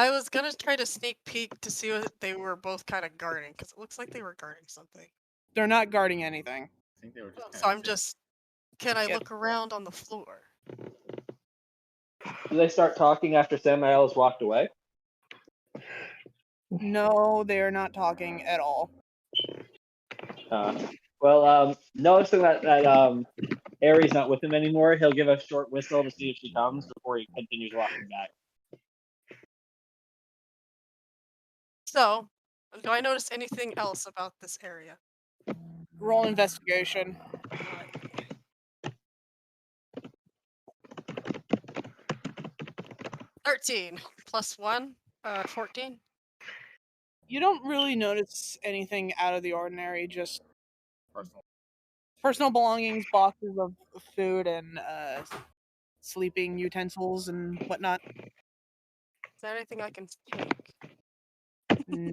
was gonna try to sneak peek to see what they were both kind of guarding, because it looks like they were guarding something. They're not guarding anything. I think they were just. So I'm just. Can I look around on the floor? Do they start talking after Samael has walked away? No, they are not talking at all. Noticing that Ari's not with him anymore, he'll give a short whistle to see if she comes before he continues walking back. So, do I notice anything else about this area? Roll investigation. 13 plus 1, 14. You don't really notice anything out of the ordinary, just personal belongings, boxes of food, and sleeping utensils and whatnot. Is there anything I can take? No.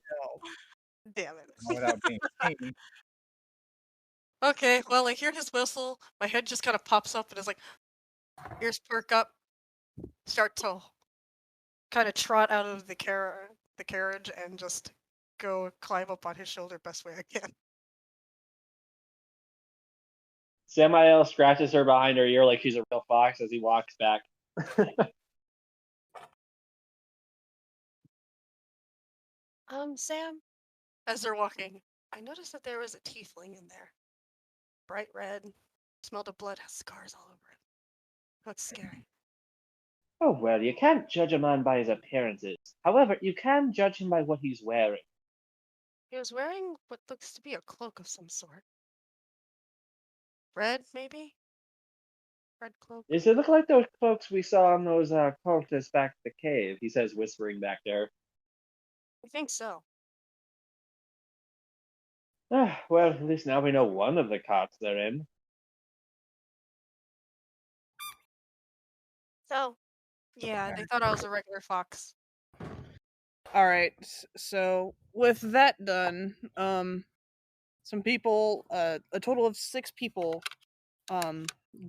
Damn it. Not without being seen. Okay, well, I hear his whistle. My head just kind of pops up and is like, ears perk up, start to kind of trot out of the carriage and just go climb up on his shoulder best way I can. Samael scratches her behind her ear like she's a real fox as he walks back. Sam, as they're walking, I noticed that there was a tiefling in there. Bright red, smelled of blood, has scars all over it. Looks scary. Oh, well, you can't judge a man by his appearances. However, you can judge him by what he's wearing. He was wearing what looks to be a cloak of some sort. Red, maybe? Red cloak? Does it look like those cloaks we saw on those cultists back at the cave? He says, whispering back there. I think so. Well, at least now we know one of the cots they're in. So, yeah, they thought I was a regular fox. All right. So with that done, some people, a total of 6 people,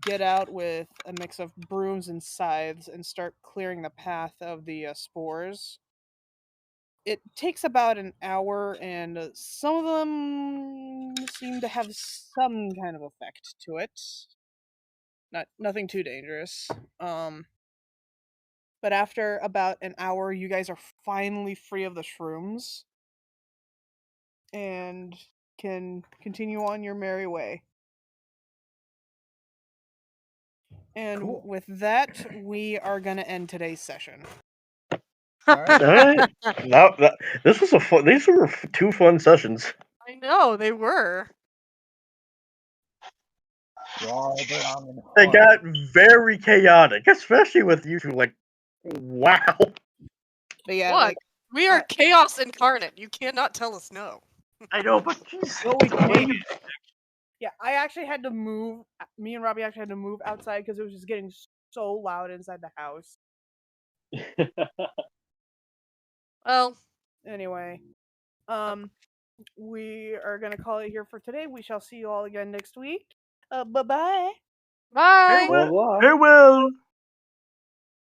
get out with a mix of brooms and scythes and start clearing the path of the spores. It takes about an hour, and some of them seem to have some kind of effect to it. Nothing too dangerous. But after about an hour, you guys are finally free of the shrooms and can continue on your merry way. And Cool. with that, we are going to end today's session. All right. All right. This was a fun. These were 2 fun sessions. I know they were. They got very chaotic, especially with you two. Like, wow. But yeah, What? like We are chaos incarnate. You cannot tell us no. I know, but Well, we can. yeah, I actually had to move. Me and Robbie actually had to move outside because it was just getting so loud inside the house. Well, Anyway, we are gonna call it here for today. We shall see you all again next week. Bye bye. bye. Au revoir. Farewell.